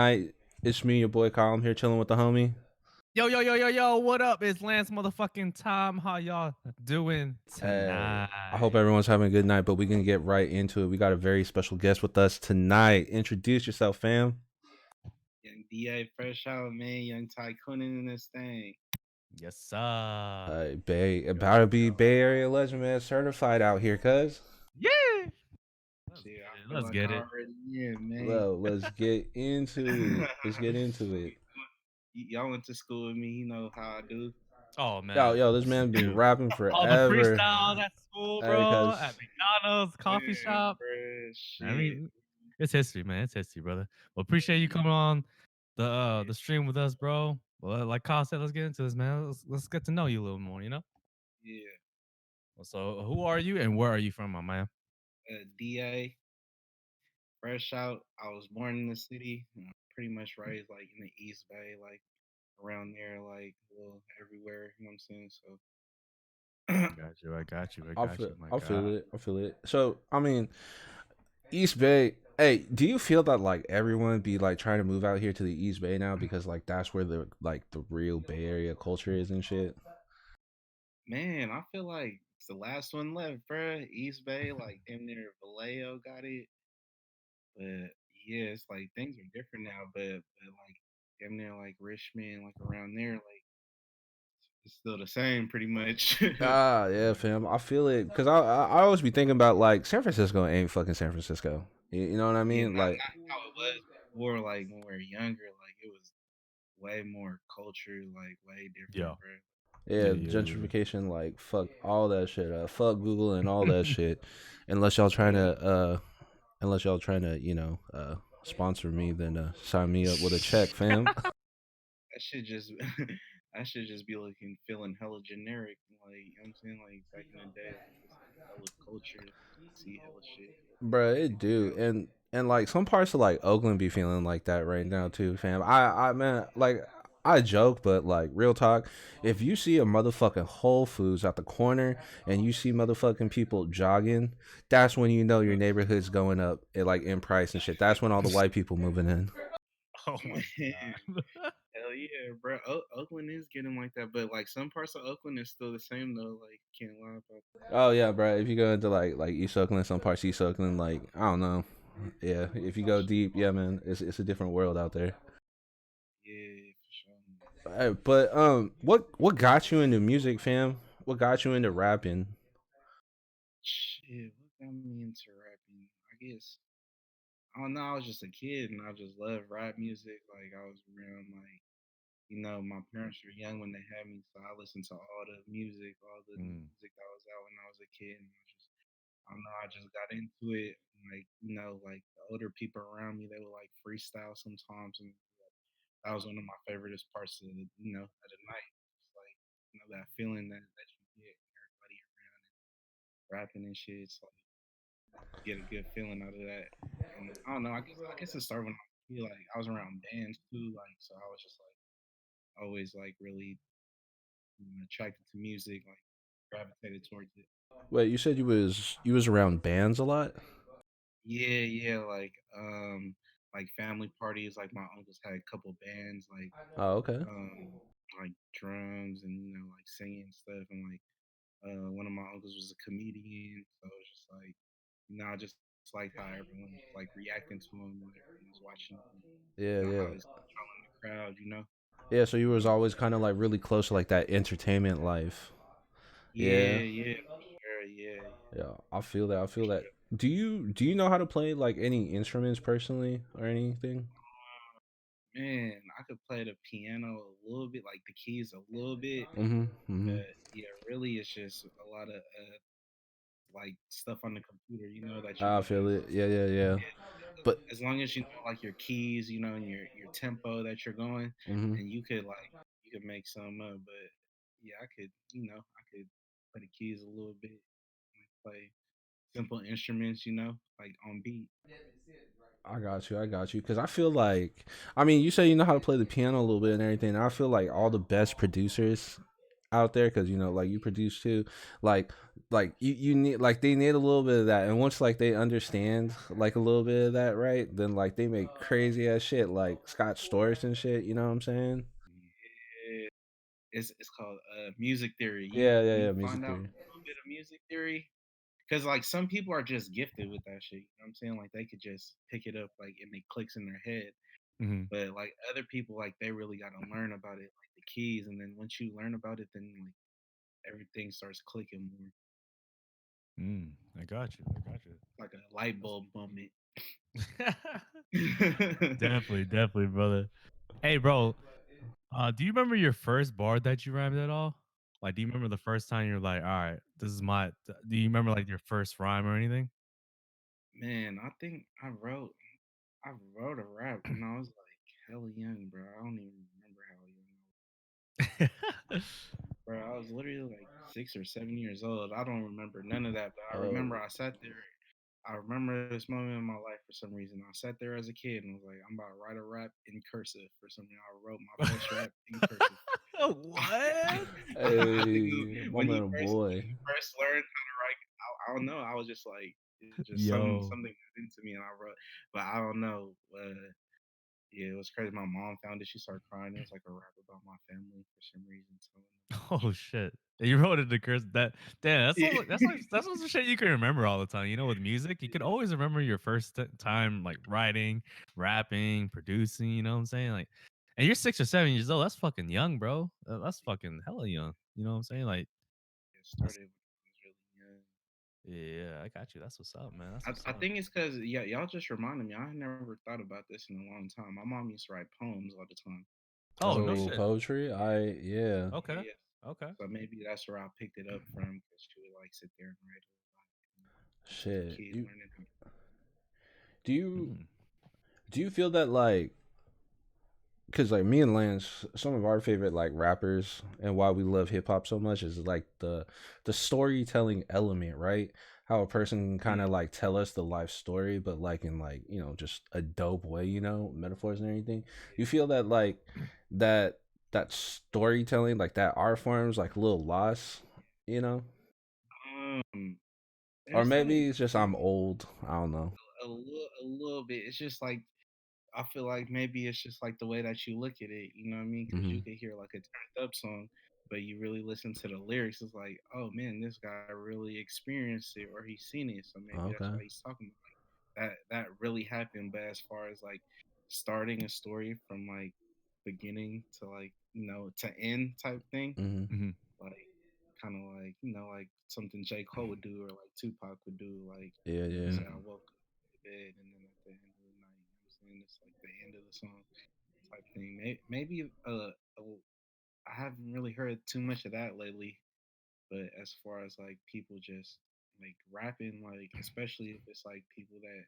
Hi, it's me, your boy Kyle. I'm here chilling with the homie. Yo, yo, yo, yo, yo, what up? It's Lance motherfucking Tom. How y'all doing Hey, I hope tonight? everyone's having a good night, but we can get right into it. We got a very special guest with us tonight. Introduce yourself, fam. Young DA fresh out, man. Young TYCOONin in this thing. Yes, sir. About to be Bay Area legend, man. Certified out here, cuz. Yeah. Let's Shit, get I it. feel Let's like get I it. already in, man. Well, let's get into it. Let's get into it. Y'all went to school with me. You know how I do. Oh Yo, man. yo, this man been rapping All the forever. freestyles at school, Hey, bro, at cuz. McDonald's, coffee Man, shop. bruh, I shit. mean, it's history, man. It's history, brother. Well, appreciate you coming on the stream with us, bro. Well, like Kyle said, let's get into this, man. Let's get to know you a little more, you know? Yeah. So who are you and where are you from, my man? DA fresh out. I was born in the city. Pretty much raised like in the East Bay, like around there, like well everywhere. You know what I'm saying? So Got you. I got you. I I got feel, you. My I feel God. it. I feel it. So, I mean, East Bay. Hey, do you feel that like everyone be like trying to move out here to the East Bay now because like that's where the real Bay Area culture is and shit? man, I feel like it's the last one left, bruh. East Bay, like damn near Vallejo got it. But yeah, it's like things are different now, but like damn near like Richmond, like around there, like it's still the same pretty much. Ah, yeah, fam. I feel it because I always be thinking about like San Francisco ain't fucking San Francisco. You know what I Yeah, mean? Like, not how it was before, like when we were younger, like it was way more culture, like way Yeah. different, bro. yeah, Yeah. Yeah. gentrification, like fuck all that shit. Fuck Google and all that shit. Unless y'all trying Yeah. to sponsor me, then sign me up with a check, fam. That should just that should just be looking feeling hella generic. Like you know what I'm saying? Like back in the day, like it's hella culture, see hella shit. Bruh, it do. And like some parts of like Oakland be feeling like that right now too, fam. I man, like I joke, but like real talk, if you see a motherfucking Whole Foods at the corner and you see motherfucking people jogging, that's when you know your neighborhood's going up like in price and shit. That's when all the white people moving in. Oh my Man, god. hell yeah, bro. Oakland is getting like that, but like some parts of Oakland is still the same though. Like can't lie about Oh yeah, bro. If you go into like East Oakland, some parts of East Oakland, like I don't know. Yeah, if you go deep, yeah, man, it's a different world out there. yeah, for sure. But what got you into music, fam? What got you into rapping? Shit, what got me into rapping? I guess I don't know. I was just a kid and I just loved rap music. Like I was around like my parents were young when they had me, so I listened to all the new Mm, music that was out when I was a kid, and I don't know, I just got into it. Like like the older people around me, they would like freestyle sometimes, and that was one of my favorite parts of of the night. It's like that feeling that you get everybody around and rapping and shit. It's like you get a good feeling out of that. And I don't know. I guess it started when I was a kid. Like I was around bands too. Like so I was just like always like really attracted to music. Like gravitated towards it. Wait, you said you was around bands a lot? Yeah, yeah. Like family parties. Like my uncles had a couple bands. Oh, okay. Like drums and like singing stuff. And like one of my uncles was a comedian. So it was just like I just liked how everyone was like reacting to him when everyone was watching him. Yeah, yeah, How he's controlling the crowd. yeah. So you was Um, always kind of like really close to like that entertainment life. Yeah, yeah, yeah, for sure. Yeah, yeah, yeah. I feel that. I for feel that. sure. Do you know how to play like any instruments personally or anything? Man, I could play the piano a little bit, like the keys a little bit. Mm-hmm. Mm-hmm. Yeah, really, it's just a lot of like stuff on the computer, that you I gotta. feel it. Yeah, yeah, yeah. Yeah, But as long as you know like your keys, and your tempo that you're going, mm-hmm. then you could make some up. But yeah, I could play the keys a little bit, and play simple instruments, like on beat. I got you. I got you. Because I feel like, I mean, you say you know how to play the piano a little bit and everything. And I feel like all the best producers, out there because like you produce too, like you need like they need a little bit of that, and once like they understand like a little bit of that, right, then like they make crazy ass shit like Scott Storch and shit. You know what I'm saying? Yeah. It's called music theory. Yeah, yeah, When yeah. you Music find out theory. a little bit of music theory, because like some people are just gifted with that shit. You know what I'm saying? Like they could just pick it up like and it clicks in their head. Mm-hmm. But like other people, like they really got to learn about it, like the keys, and then once you learn about it, then like everything starts clicking more, I got you. I got you. like a light bulb moment. Definitely, definitely, brother. Hey, bro. Do you remember your first bar that you rhymed at all? Like, do you remember the first time you're like, all right, this is my. Do you remember like your first rhyme or anything? Man, I think I wrote a rap when I was like hella young, bro. I don't even remember how young I was. Bro, I was literally like 6 or 7 years old. I don't remember none of that, but I remember Oh, I sat there. I remember this moment in my life for some reason. I sat there as a kid and was like, I'm about to write a rap in cursive for some reason. I wrote my first rap in cursive. What? I think hey, my when you man, when boy. you first learned how to write, I don't know. I was just like, it was just Yo. something got into me, and I wrote. But I don't know. Yeah, it was crazy. My mom found it. She started crying. It was like a rap about my family for some reason. Telling them about Oh shit. shit. You wrote it to curse that damn, Yeah. that's some shit you can remember all the time. With music, you could always remember your first time like writing, rapping, producing, you know what I'm saying? Like and you're 6 or 7 years old. That's fucking young, bro. That's fucking hella young. You know what I'm saying? Like It that's started when I was really young. yeah, I got you. That's what's up, man. That's what's I up. think it's because yeah, y'all just reminded me. I never thought about this in a long time. My mom used to write poems all the time. Oh, So no Oh, shit. maybe poetry. Yeah. Okay. yeah. Okay. So maybe that's where I picked it up from because she would like sit there and write a lot. You know, just like a Shit. kid You learning how to. do you Mm. do you feel that like because like me and Lance, some of our favorite like rappers and why we love hip hop so much is like the storytelling element, right? How a person can kind Mm, of like tell us the life story, but like in like just a dope way, metaphors and everything. You feel that like that that storytelling, like that art form's like a little lost, you know? Or there's like maybe it's just I'm old. I don't know. a little bit. It's just like I feel like maybe it's just like the way that you look at it. You know what I mean? Because Hmm. you could hear like a turned up song, but you really listen to the lyrics. It's like, oh man, this guy really experienced it or he's seen it, so maybe that's Okay. why he's talking about that really happened. But as far as like starting a story from like beginning to like to end type thing, Hmm. Mhm. like kind of like like something J Cole would do or like Tupac would do, like Yeah, yeah. say I Mhm. woke up to bed and then at the end of the night, you know what I'm saying, it's like the end of the song type thing. Maybe I haven't really heard too much of that lately, but as far as like people just like rapping, like especially if it's like people that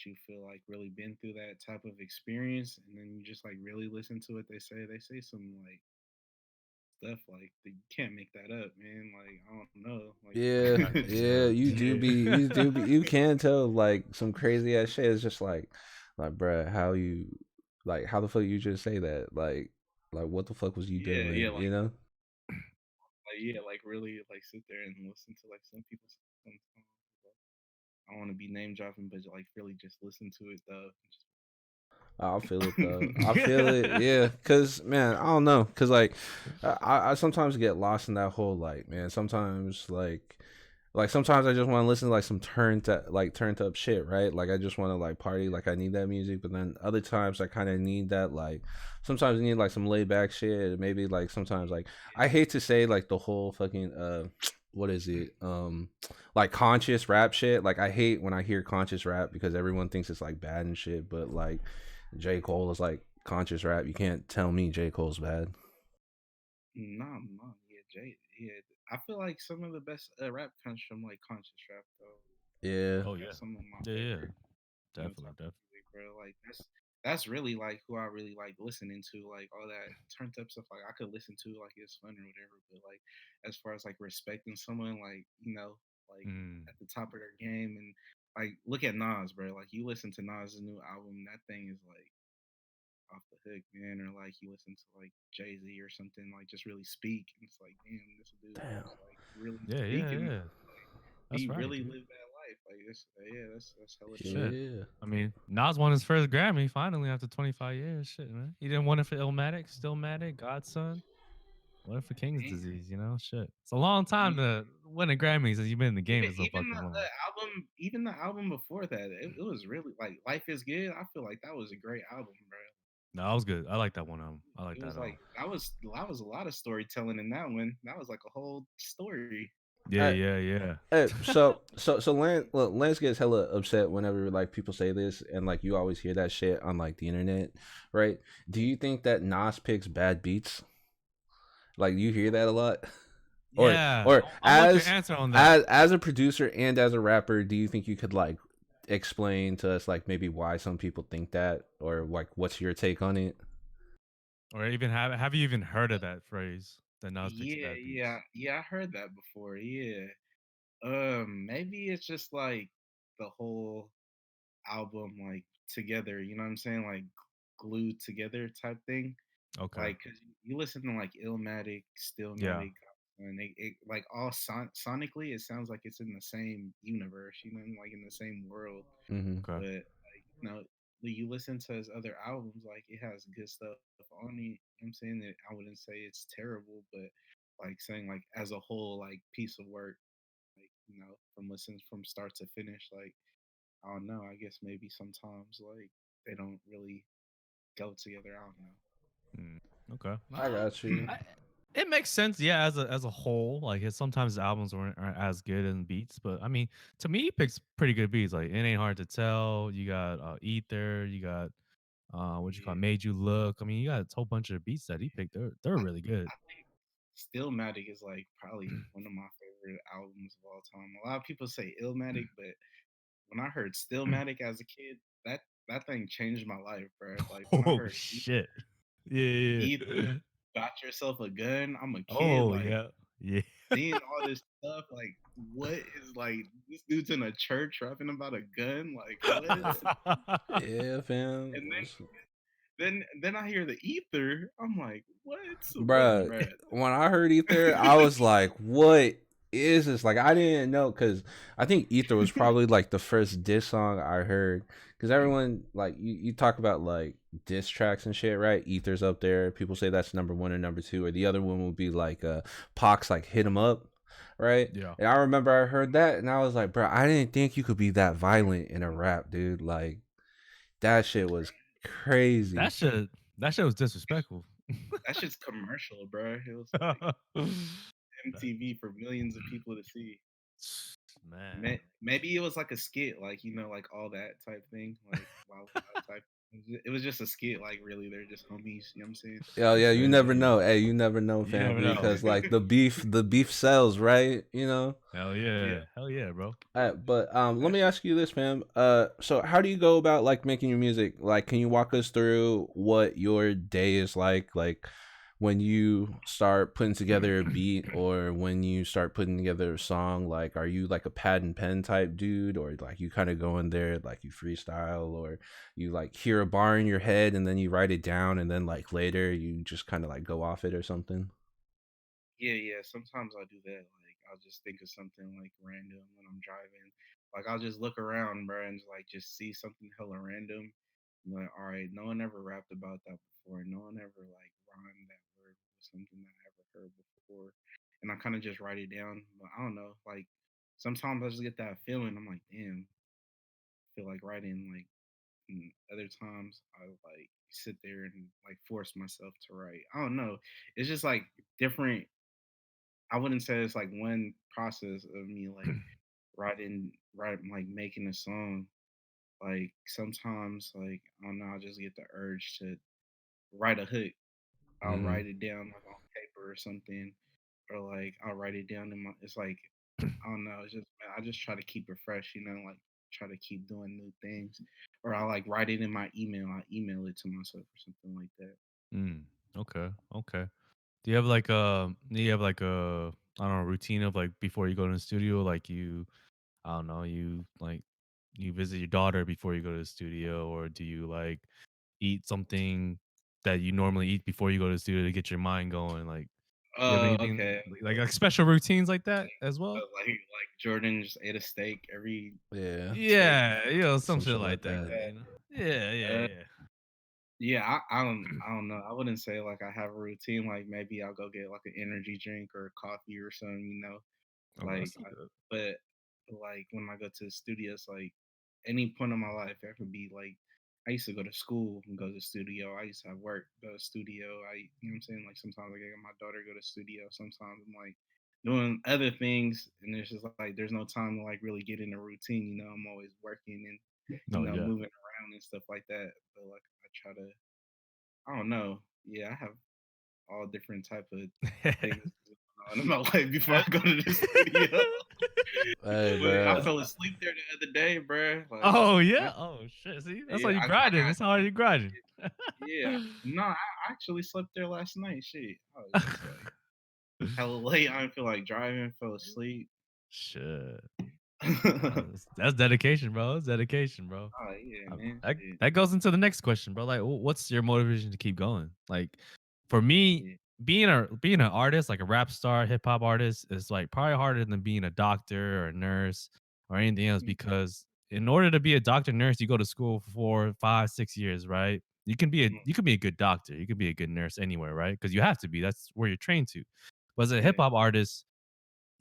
you feel like really been through that type of experience, and then you just like really listen to what they say some like stuff like that you can't make that up, man. Like I don't know, like Yeah, Facts, yeah, bro. you can tell like some crazy ass shit. It's just like, bruh, how the fuck you just say that? Like, what the fuck was you yeah, doing? yeah, You know? yeah, like really like sit there and listen to like some songs. Like, I don't want to be name dropping, but like really just listen to it though. I feel it though. I feel it. Yeah, cause man, I don't know, cause like I sometimes get lost in that whole like man. Sometimes like sometimes I just want to listen to like some turned up shit, right? Like I just want to like party, like I need that music. But then other times I kind of need that like sometimes I need like some laid back shit. Maybe like sometimes like I hate to say like the whole fucking what is it like conscious rap shit. Like I hate when I hear conscious rap because everyone thinks it's like bad and shit. But like J Cole is like conscious rap. You can't tell me J Cole's bad. Nah, nah, yeah, Jay, yeah. I feel like some of the best rap comes from like conscious rap though. Yeah. Oh yeah. That's some of my Yeah, yeah. favorite Definitely, type of music, bro. Like that's really like who I really like listening to. Like all that turned up stuff. Like I could listen to like it's fun or whatever. But like as far as like respecting someone, like like definitely. at the top of their game, and like look at Nas, bro. Like you listen to Nas's new album, that thing is like off the hook, man, or like you listen to like Jay Z or something, like just really speak. And it's like, damn, this dude Damn. is like really Yeah, yeah, speaking. yeah. That's He right, really dude. lived that life. Like this, yeah, that's hella dope. Shit. Yeah. I mean, Nas won his first Grammy finally after 25 years. Shit, man. He didn't win it for Illmatic, Stillmatic, Godson. Won it for King's Damn. Disease, you know? Shit. It's a long time to win a Grammy since you've been in the game Even for so even fucking long. even the album before that, it was really like Life is Good. I feel like that was a great album, bro. No, that was good. I like that one album. I like It that was like album. that was a lot of storytelling in that one. That was like a whole story. Yeah, I, yeah, yeah. Lance gets hella upset whenever like people say this, and like you always hear that shit on like the internet, right? Do you think that Nas picks bad beats? Like you hear that a lot, or Yeah. or I want your answer on that. as a producer and as a rapper, do you think you could like explain to us like maybe why some people think that, or like what's your take on it? Or even have you even heard of that phrase? That Nas picks Yeah, bad beats. yeah, yeah. I heard that before. Yeah. Maybe it's just like the whole album like together. You know what I'm saying? Like glued together type thing. Okay. Like, cause you listen to like Illmatic, Yeah. Stillmatic, and it like all sonically, it sounds like it's in the same universe. You know, like in the same world. Mm-hmm. Okay. But like, when you listen to his other albums, like it has good stuff on it. I'm saying that I wouldn't say it's terrible, but like saying like as a whole, like piece of work, like from listen from start to finish, like I don't know. I guess maybe sometimes like they don't really go together. I don't know. Mm, okay. I got you. It makes sense, yeah, as a whole. Like sometimes the albums aren't as good in beats, but I mean, to me, he picks pretty good beats. Like it ain't hard to tell. You got Ether. You got what you call Yeah. Made You Look. I mean, you got a whole bunch of beats that he picked. They're really good. I think Stillmatic is like probably one of my favorite albums of all time. A lot of people say Illmatic, but when I heard Stillmatic as a kid, that thing changed my life, bro. Like when I Oh heard shit! Yeah, yeah, Ether, yeah. got yourself a gun. I'm a kid, Oh like yeah, yeah. seeing all this stuff. Like, what is like this dude's in a church rapping about a gun? Like, what? Yeah, fam. And then I hear the Ether. I'm like, what, Bruh, bro? when I heard Ether, I was like, what is this? Like, I didn't know because I think Ether was probably like the first diss song I heard. Because everyone, like, you talk about like diss tracks and shit, right? Ether's up there. People say that's number one or number two, or the other one would be like Pac's like Hit 'em Up, right? Yeah. And I remember I heard that and I was like, bro, I didn't think you could be that violent in a rap, dude. Like, that shit was That crazy. shit. That shit was disrespectful. That shit's commercial, bro. It was like MTV for millions of people to see. Man. Maybe it was like a skit, like like all that type thing, like Wild Wild type. It was just a skit, like really, they're just homies. You know what I'm saying? Yeah, yeah, you Yeah, never yeah. know. Hey, you never know, You fam, never know. because like the beef sells, right? You know. Hell Yeah, yeah. Hell yeah, bro. But let that me shit. ask you this, fam. So how do you go about like making your music? Like, can you walk us through what your day is like when you start putting together a beat or when you start putting together a song? Like, are you like a pad and pen type dude, or like you kind of go in there like you freestyle, or you like hear a bar in your head and then you write it down, and then like later you just kind of like go off it or something? Yeah, yeah. Sometimes I do that. Like I'll just think of something like random when I'm driving. Like I'll just look around, bro, and like just see something hella random. I'm like, all right, no one ever rapped about that before. No one ever like rhymed that word with something that I ever heard before. And I kind of just write it down. But I don't know. Like sometimes I just get that feeling. I'm like, damn, I feel like writing. Like and other times I like sit there and like force myself to write. I don't know. It's just like different. I wouldn't say it's like one process of me like writing like making a song. Like sometimes like I don't know, I just get the urge to write a hook. I'll Mm-hmm. write it down like on paper or something. Or like I'll write it down in my it's like I don't know, it's just I just try to keep it fresh, like try to keep doing new things. Or I like write it in my email. I email it to myself or something like that. Mm. Okay. Okay. Do you have like a I don't know routine of like before you go to the studio? Like I don't know, you visit your daughter before you go to the studio, or do you like eat something that you normally eat before you go to the studio to get your mind going? Like, you have anything Okay. like special routines like that as well? Like Jordan just ate a steak every Yeah, day, Yeah, some some shit shit like like like that. that, that. you know? Yeah, yeah, Uh, yeah. yeah, I don't know. I wouldn't say like I have a routine. Like maybe I'll go get like an energy drink or coffee or something, you know. Oh, Like, that's not good. but like when I go to the studios, like any point in my life, it could be like I used to go to school and go to the studio. I used to have work, go to studio. You know what I'm saying? Like sometimes I get my daughter go to studio. Sometimes I'm like doing other things, and it's just like there's no time to like really get in a routine. You know, I'm always working and No, yeah. moving around and stuff like that. But like I try to, I don't know. Yeah, I have all different type of things going on in my life before I go to the studio. Hey, But I bro. fell asleep there the other day, bruh. Like, Oh, I, yeah? Oh, shit, see? That's how yeah, you I grinding. got That's how you grinding. yeah. No, I actually slept there last night. Shit, I was just like hella late. I didn't feel like driving. Fell asleep. Shit. Oh That's dedication, bro. That's dedication, bro. yeah, man. That Shit. that goes into the next question, bro. Like, what's your motivation to keep going? Like, for me, Yeah. being an artist, like a rap star, hip hop artist, is like probably harder than being a doctor or a nurse or anything else Mm, because in order to be a doctor nurse, you go to school for 4, 5, 6 years, right? mm, You can be a good doctor, you can be a good nurse anywhere, right? Because you have to be. That's where you're trained to. But as a hip yeah. hop artist,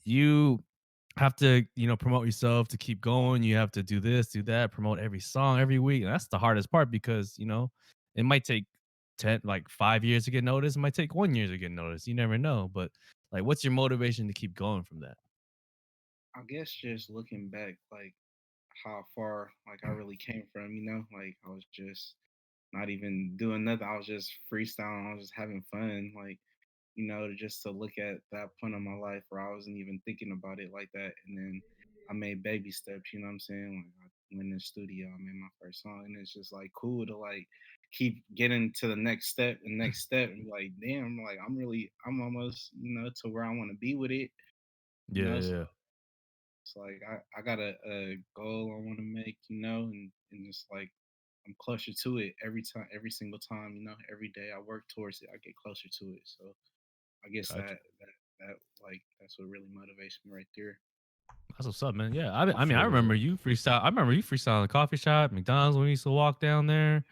you have to, promote yourself to keep going. You have to do this, do that, promote every song every week. And that's the hardest part because, it might take 10, like 5 years to get noticed. It might take 1 year to get noticed. You never know. But like, what's your motivation to keep going from that? I guess just looking back, like how far like I really came from. Like I was just not even doing nothing. I was just freestyling. I was just having fun. Like just to look at that point in my life where I wasn't even thinking about it like that. And then I made baby steps, you know what I'm saying? Like I went in the studio, I made my first song, and it's just like cool to like keep getting to the next step and next step and be like, damn, like I'm almost, to where I want to be with it, Yeah, so yeah. it's like I got a goal I want to make, and just like I'm closer to it every time, every single time, every day I work towards it, I get closer to it. So I guess Gotcha. that like that's what really motivates me right there. That's what's up, man. Yeah, I I mean, I feel remember that. you freestyle. I remember you freestyle in the coffee shop, McDonald's when we used to walk down there.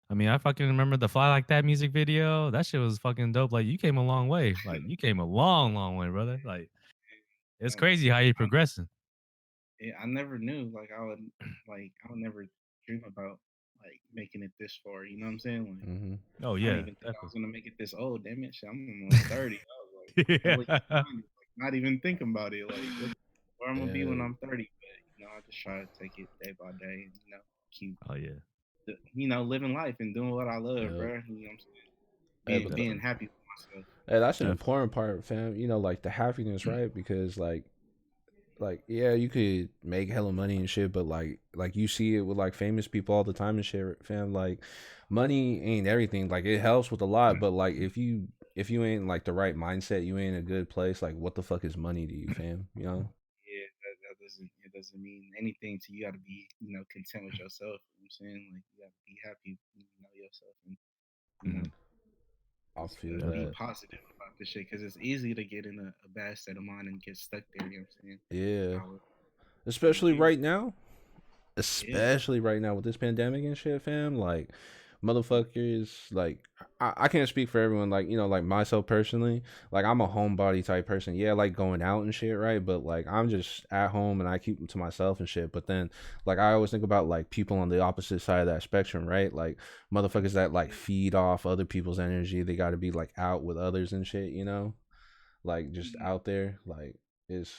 I mean, I fucking remember the "Fly Like That" music video. That shit was fucking dope. Like, you came a long way. Like, you came a long, long way, brother. Like, it's And, crazy how you're I, progressing. yeah, I never knew I would never dream about like making it this far. You know what I'm saying? Like Hmm. Oh I didn't yeah, even think I definitely. was gonna make it this old. Damn it, shit, I'm almost 30. I was like hella Yeah. young, like not even thinking about it. Like where I'm gonna be when Yeah. I'm 30. But I just try to take it day by day and keep Oh yeah. living life and doing what I love, Yeah. bro. You know what I'm saying? Hey, Being Definitely. happy with myself. that's an Definitely. important part, fam. Like the happiness, right? Because like yeah, you could make hella money and shit, but like you see it with like famous people all the time and shit, fam. Like money ain't everything. Like it helps with a lot, but like if you ain't like the right mindset, you ain't in a good place. Like what the fuck is money to you, fam? You know? Yeah, that doesn't mean anything to you. You got to be content with yourself. You know what I'm saying, like you got to be happy, yourself, and you know Mhm. I just feel be Definitely. that. positive about this shit because it's easy to get in a bad state of mind and get stuck there. You know what I'm saying? Yeah, I was, especially you, right now. yeah, Especially right now with this pandemic and shit, fam. Like, motherfuckers, like, I can't speak for everyone. Like, like myself personally, like, I'm a homebody type person. Yeah, I like going out and shit, right? But, like, I'm just at home and I keep them to myself and shit. But then, like, I always think about, like, people on the opposite side of that spectrum, right? Like, motherfuckers that, like, yeah, feed off other people's energy. They got to be, like, out with others and shit, Like, just mhm. out there. Like, it's,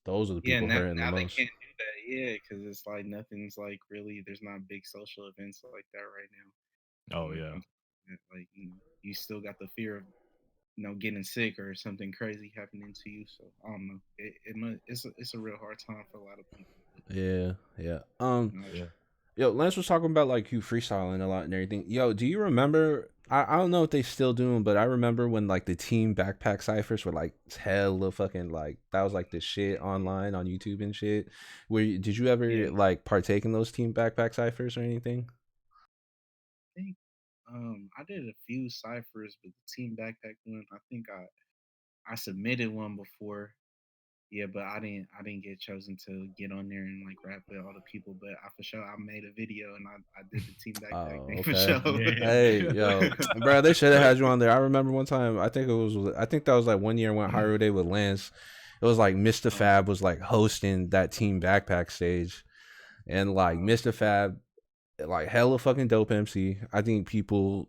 those are the Yeah. people hurting the Now they most. can't do that. Yeah, because it's like nothing's like really. There's not big social events like that right now. Oh yeah. Like you still got the fear of getting sick or something crazy happening to you. So I don't know. It's a real hard time for a lot of people. But, Yeah, yeah. you know, Yeah. Yo, Lance was talking about like you freestyling a lot and everything. Yo, do you remember? I don't know if they still do them, but I remember when like the team backpack ciphers were like hella fucking like that was like the shit online on YouTube and shit. Did you ever yeah, like partake in those team backpack ciphers or anything? I think. I did a few ciphers, but the Team Backpack one, I think I submitted one before. Yeah, but I didn't get chosen to get on there and like rap with all the people. But I for sure I made a video and I did the Team Backpack Oh, thing for okay. sure. Hey, yo, bro, they should have had you on there. I remember one time. I think that was like one year I went Hyrule Day with Lance. It was like Mr. um, Fab was like hosting that Team Backpack stage, and like Mr. Fab, like hella fucking dope MC. I think people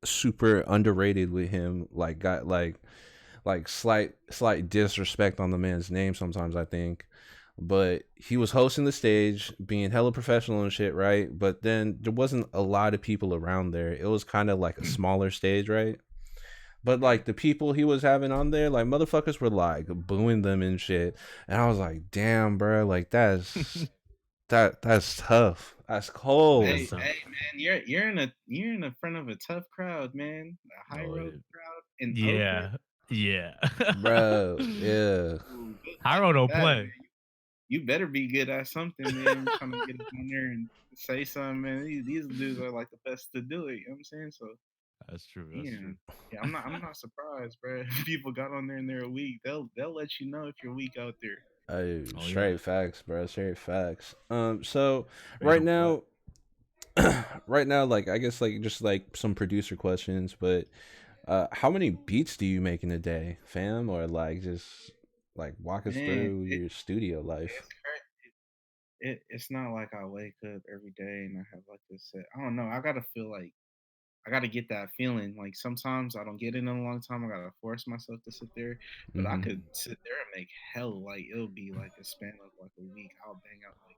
super underrated with him. Like got like slight disrespect on the man's name sometimes, I think. But he was hosting the stage, being hella professional and shit, right? But then there wasn't a lot of people around there. It was kind of like a smaller stage, right? But yeah. like the people he was having on there, like motherfuckers were like booing them and shit. And I was like, damn, bro, like that's tough. That's That's cold. tough. Hey man, you're in the front of a tough crowd, man. A high Oh, road crowd in Oakland. yeah. Yeah. Bro, yeah. Ooh, good luck Hyro with don't that, play. man. You better be good at something, man. Trying to get up on there and say something, man. These dudes are like the best to do it. You know what I'm saying? So That's true. That's yeah, true. yeah. I'm not surprised, bro. People got on there and they're weak. They'll let you know if you're weak out there. Oh, Oh yeah. straight facts, bro. Straight facts. So They right don't play. now, right now, like I guess like just like some producer questions, but how many beats do you make in a day, fam? Or like just like walk us Man, through your studio life. it's crazy. It's not like I wake up every day and I have like this set. I don't know. I gotta feel like I gotta get that feeling. Like sometimes I don't get it in a long time. I gotta force myself to sit there, but I Mm-hmm. could sit there and make hell. Like it'll be like a span of like a week. I'll bang out like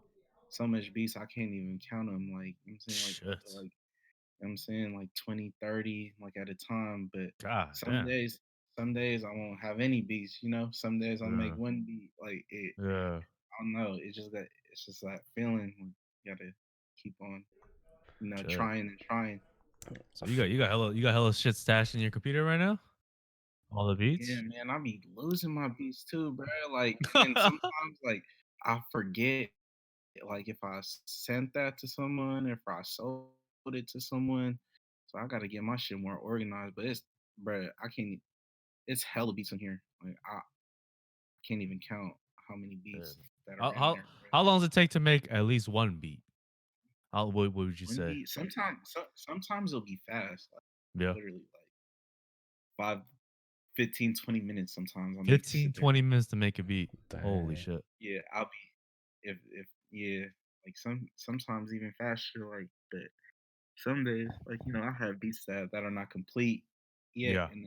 so much beats I can't even count them. Like I'm saying, like up to Shit. like I'm saying like 20, 30 like at a time. But God some damn. days, some days I won't have any beats. You know, some days I'll make Yeah. one beat. Like it, Yeah. I don't know. It's just that feeling. You gotta keep on, Shit. trying and trying. So you got hella shit stashed in your computer right now? All the Yeah, beats? man, I be losing my beats too, bro. Like, and then sometimes, like, I forget, like, if I sent that to someone, if I sold it to someone. So I gotta get my shit more organized. But bro, I can't. It's hella beats in here. Like, I can't even count how many Yeah. beats that are How in how there, bro. how long does it take to make at least one beat? What would you One say? beat. Sometimes it'll be fast. Like, Yeah. literally, like 5, 15, 20 minutes. Sometimes I'll make 15, sit there. 20 minutes to make a beat. Holy Dang. shit. Yeah, I'll be if yeah, like sometimes even faster. Like, but some days, like I have beats that are not complete yet, Yeah. and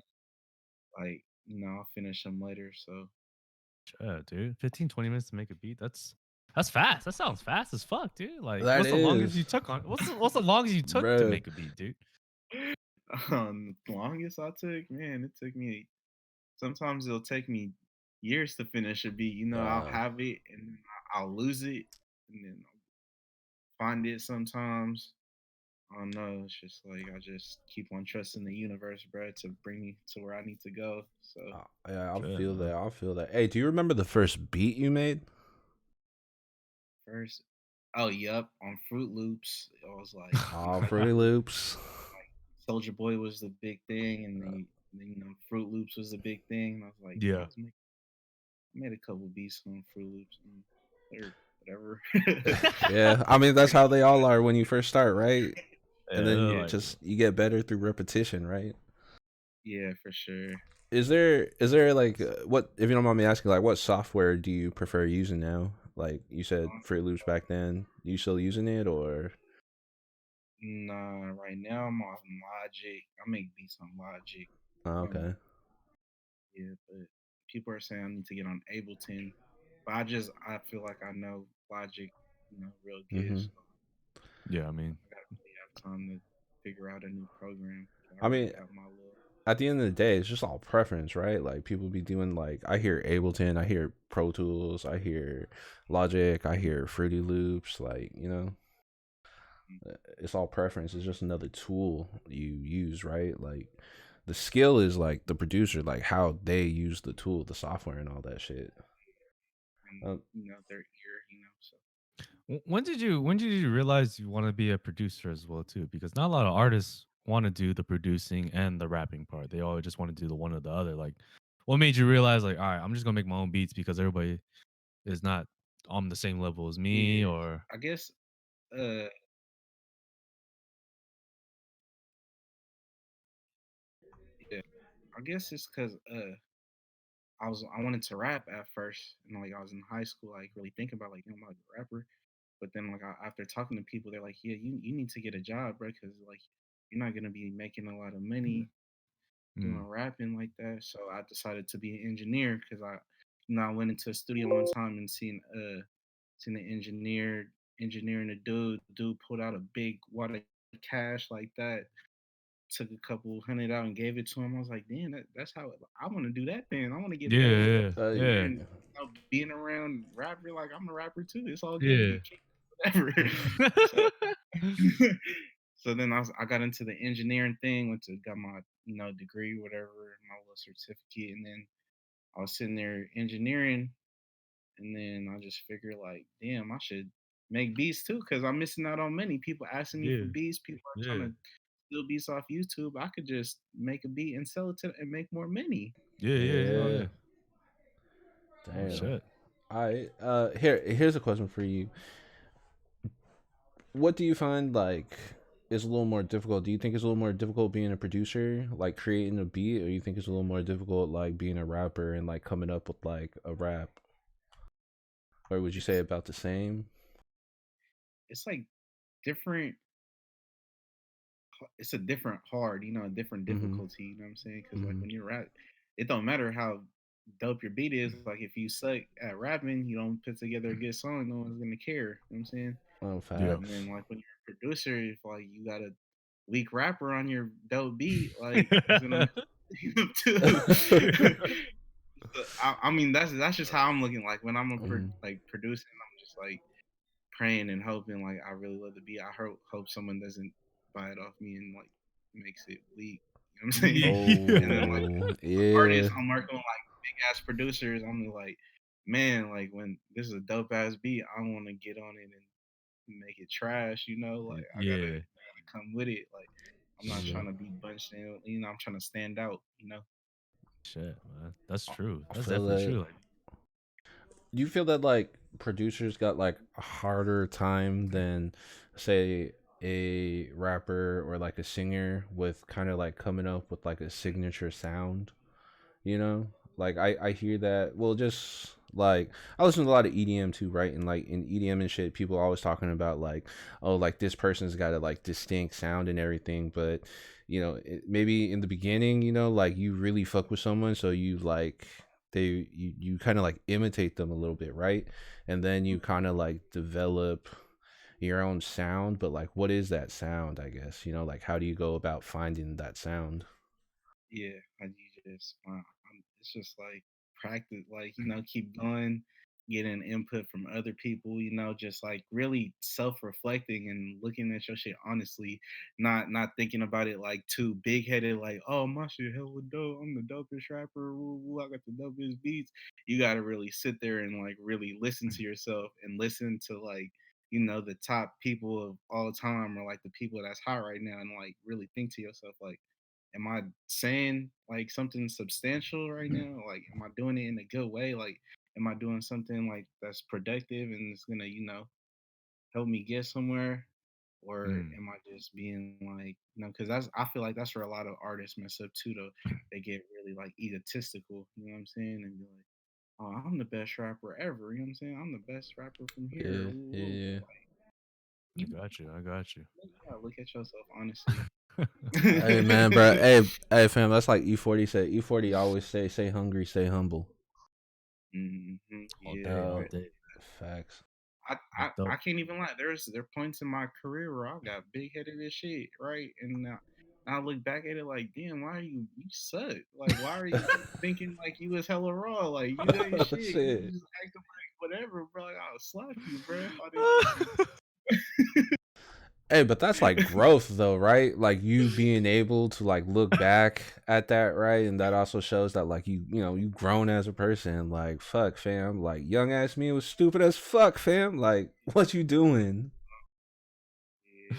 like I'll finish them later. So Shit, dude. 15, 20 minutes to make a beat. That's fast. That sounds fast as fuck, dude. Like, That what's the longest you is, took on what's the longest you took to bro. make a beat, dude? the longest I took, man, it took me. Sometimes it'll take me years to finish a beat. I'll Uh, have it and then I'll lose it, and then I'll find it sometimes. I don't know. It's just like I just keep on trusting the universe, bro, to bring me to where I need to go. So yeah, I'll Shit, feel that. man. I'll feel that. Hey, do you remember the first beat you made? first, oh yup, on Fruit Loops, it was like Oh, Fruity Loops. Soldier Boy was the big thing, and then Fruit Loops was the big thing. And I was like, Yeah. I made a couple beats on Fruit Loops, and they're whatever. Yeah, I mean that's how they all are when you first start, right? Yeah, And they're then Yeah, like just you get better through repetition, right? yeah, for sure. Is there like what, if you don't mind me asking, like what software do you prefer using now? Like you said Um, Fruit Loops back then. You still using it or Nah, right now I'm on Logic. I make beats on Logic. oh, Um, okay. yeah, but people are saying I need to get on Ableton, but I feel like I know Logic, real good, Mhm. so yeah, I mean, I gotta really have time to figure out a new program. I I already mean, have my little. at the end of the day, it's just all preference, right? Like people be doing like I hear Ableton, I hear Pro Tools, I hear Logic, I hear Fruity Loops, like, it's all preference. It's just another tool you use, right? Like the skill is like the producer, like how they use the tool, the software and all that shit. And Um, their ear, so when did you realize you want to be a producer as well too? Because not a lot of artists want to do the producing and the rapping part. They always just want to do the one or the other. Like, what made you realize, like, all right, I'm just gonna make my own beats because everybody is not on the same level as me, Yeah, or I guess. Uh, yeah, I guess it's because I wanted to rap at first, and like I was in high school, like really thinking about like I'm like a rapper. But then like after talking to people, they're like, yeah, you need to get a job, bro, because like you're not gonna be making a lot of money doing mm, rapping like that. So I decided to be an engineer because I went into a studio one time and seen an engineering a dude pulled out a big wad of cash like that, took a couple hundred out and gave it to him. I was like, damn, that's how I want to do that. Then I want to get yeah, paid yeah, here yeah, and being around rapper. Like I'm a rapper too. It's all good. yeah. Get kicked, whatever. So so then I got into the engineering thing. Went to got my degree, whatever, my little certificate, and then I was sitting there engineering, and then I just figured like, damn, I should make beats too, because I'm missing out on money. People asking me for Yeah, beats. People are yeah, trying to steal beats off YouTube. I could just make a beat and sell it to and make more money. yeah, yeah, yeah, So Yeah. yeah. Oh Damn. shit. I here's a question for you. What do you find like is a little more difficult? Do you think it's a little more difficult being a producer, like creating a beat, or you think it's a little more difficult like being a rapper and like coming up with like a rap? Or would you say it's about the same? it's like different. It's a different hard, a different Mhm. difficulty. You know what I'm saying? Because like Mhm. when you rap, it don't matter how dope your beat is. Like if you suck at rapping, you don't put together a good song, no one's gonna care. You know what I'm saying? Oh, Yeah. And facts. then like when you're a producer, if like you got a weak rapper on your dope beat, like it's gonna too. So, I mean that's just how I'm looking. Like when I'm Mhm. like producing, I'm just like praying and hoping. Like I really love the beat. I hope someone doesn't buy it off me and like makes it weak. You know what I'm saying? And then like Oh, yeah. artists, I'm working with like big ass producers. I'm like, man, like when this is a dope ass beat, I want to get on it and make it trash. Like Yeah. I gotta come with it. Like I'm not Yeah. trying to be bunched in. I'm trying to stand out. Shit, man. That's true. I That's feel definitely that. true. Like, Do you feel that like producers got like a harder time than say a rapper or like a singer with kind of like coming up with like a signature sound? You know, like I hear that. Well, just like I listen to a lot of EDM too, right? And like in EDM and shit, people are always talking about like, oh, like this person's got a like distinct sound and everything. But maybe in the beginning, like you really fuck with someone, so you like you kind of like imitate them a little bit, right? And then you kind of like develop your own sound. But like, what is that sound? I guess like how do you go about finding that sound? Yeah, you just it's just like practice, like keep going, getting input from other people, just like really self-reflecting and looking at your shit honestly, not thinking about it like too big headed, like oh my shit hella dope, I'm the dopest rapper, woo, woo, I got the dopest beats. You got to really sit there and like really listen to yourself and listen to like the top people of all time or like the people that's hot right now and like really think to yourself like, am I saying like something substantial right now? Like, am I doing it in a good way? Like, am I doing something like that's productive and it's gonna, help me get somewhere? Or mm, am I just being like, because I feel like that's where a lot of artists mess up too, though. They get really like egotistical, you know what I'm saying? And be like, oh, I'm the best rapper ever, you know what I'm saying? I'm the best rapper from here. Yeah, Woo, yeah, woo. yeah. Like, I you, got you. I got you. you gotta look at yourself honestly. Hey man, bro. Hey fam. That's like E40 said. E40 always say hungry, stay humble. All Yeah, day, all Uh, day. facts. I That's dope. can't even lie. There are points in my career where I got big headed as shit, right? And I look back at it like, damn, why are you suck? Like, why are you thinking like you was hella raw? Like, you ain't shit. You Shit. just acting like whatever, bro. Like, I'll slap you, bro. If I Hey, but that's like didn't. growth though, right? Like you being able to like look back at that, right? And that also shows that like you've grown as a person. Like fuck, fam. Like young ass me was stupid as fuck, fam. Like what you doing? Yeah,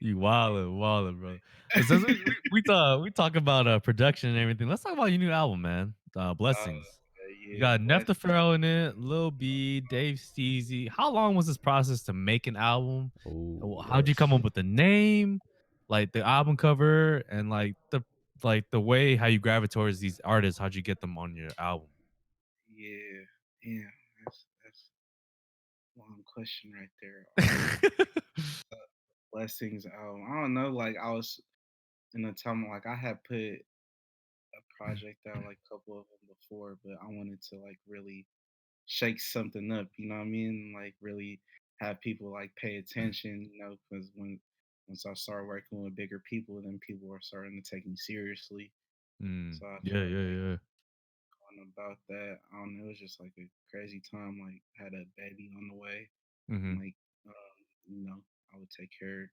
You wildin', bro. And since we talk about production and everything, let's talk about your new album, man. Blessings. You Yeah, got Neff bless. the Pharaoh in it, Lil B, Dave Steezy. How long was this process to make an album? Oh How'd you come yes. up with the name, like the album cover, and like the way how you gravitate towards these artists? How'd you get them on your album? Yeah, yeah. That's a long question right there. Blessings. I don't know. Like I was in a time like I had put a project out like a couple of them before, but I wanted to like really shake something up. You know what I mean? Like really have people like pay attention. You know, because once I started working with bigger people, then people were starting to take me seriously. Mm, So I yeah, felt yeah, like yeah. going about that. I don't know. It was just like a crazy time. Like had a baby on the way. Mm-hmm. Like you know, I would take care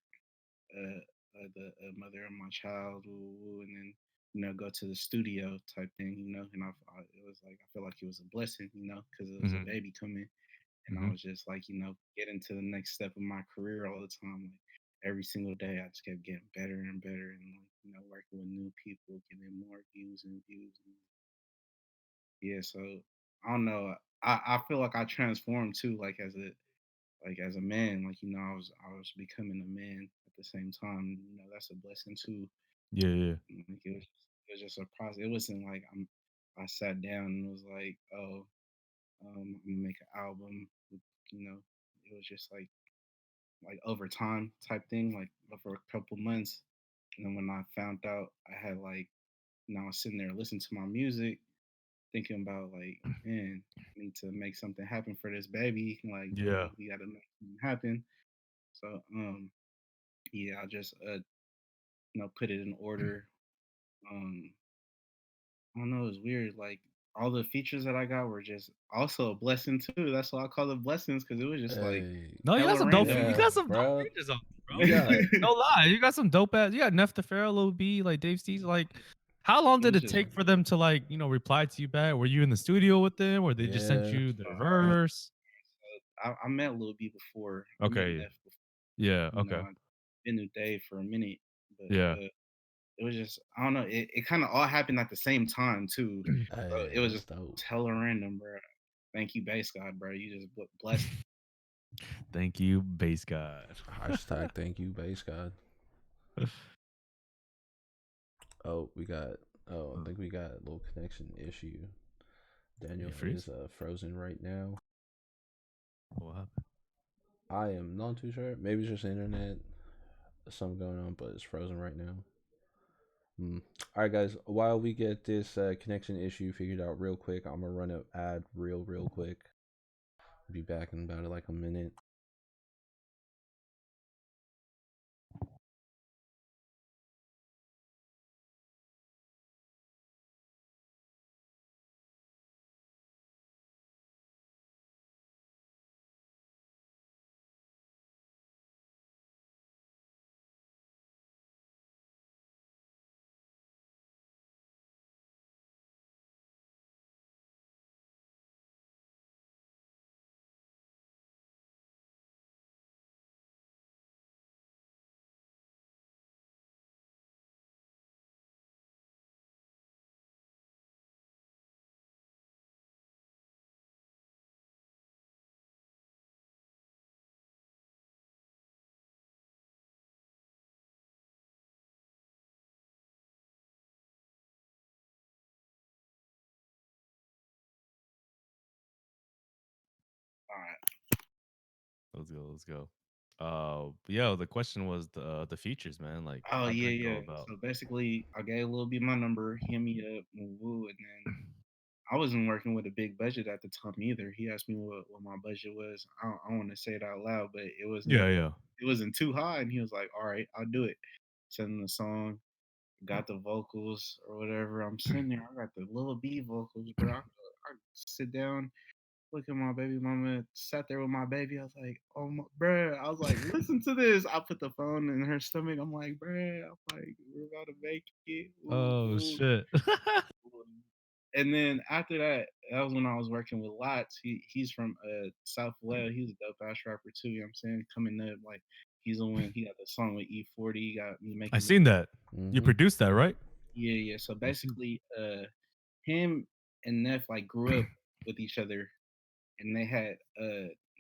the mother of my child, and then go to the studio type thing, and it was like I feel like it was a blessing, because it was a Mm-hmm. baby coming, and I Mm-hmm. was just like, getting to the next step of my career all the time, like every single day, I just kept getting better and better, and like working with new people, getting more views and views, and yeah, so I don't know, I feel like I transformed too, like as a man, like I was becoming a man at the same time. That's a blessing too. Yeah, yeah. Like it was just a process. It wasn't like I sat down and was like, oh, I'm gonna make an album. You know, it was just like over time type thing, like for a couple months. And then when I found out, I had like I was sitting there listening to my music, thinking about like, man, I need to make something happen for this baby. Like, Yeah. we got to make something happen. So, yeah, I just put it in order. Um, I don't know, it was weird. Like all the features that I got were just also a blessing too. That's why I call it blessings because it was just like Hey. No, hella you random. Yeah, got some dope bro. features on, bro. You got No lie, you got some dope ass. You got Neff the Pharaoh, Lil B, like Dave Steez. Like, how long It did was it just take for them to like reply to you back? Were you in the studio with them, or they just sent yeah. you their verse? I met Lil B before. I met Okay, Neff before. yeah, okay, I've been with Dave for a minute, but yeah. it was just I don't know. It kind of all happened at the same time too. So Hey, it was that's just dope. hella random, bro. Thank you, Bass God, bro. You just blessed. Thank you, bass god. Hashtag thank you, base god. Oh, we got. Oh, I think we got a little connection issue. You Daniel freeze? is frozen right now. What happened? I am not too sure. Maybe it's just internet. Something going on, but it's frozen right now. All right, guys. While we get this connection issue figured out real quick, I'm gonna run an ad real quick. Be back in about like a minute. All right. Let's go. Let's go. But yeah, the question was the features, man. Like, Oh how'd yeah, that go yeah. about? So basically, I gave Lil B my number. Hit me up, woo, woo, and then I wasn't working with a big budget at the time either. He asked me what my budget was. I don't want to say it out loud, but Yeah, yeah. it wasn't too high, and he was like, "All right, I'll do it." Sent him the song, got the vocals or whatever. I'm sitting there, I got the Lil B vocals, bro. I sit down, look at my baby mama, sat there with my baby. I was like, "Oh my, bro!" I was like, "Listen to this." I put the phone in her stomach. I'm like, "Bro," I'm like, "We're about to make it." Ooh, Oh ooh. shit. And then after that, that was when I was working with Lots. He's from South Wales. He's a dope ass rapper too. You know what I'm saying? Coming up, like He's the one. He got the song with E40. He got me I making seen music. that. You Hmm. produced that, right? Yeah, yeah. So I see. basically, him and Neff like grew up with each other, and they had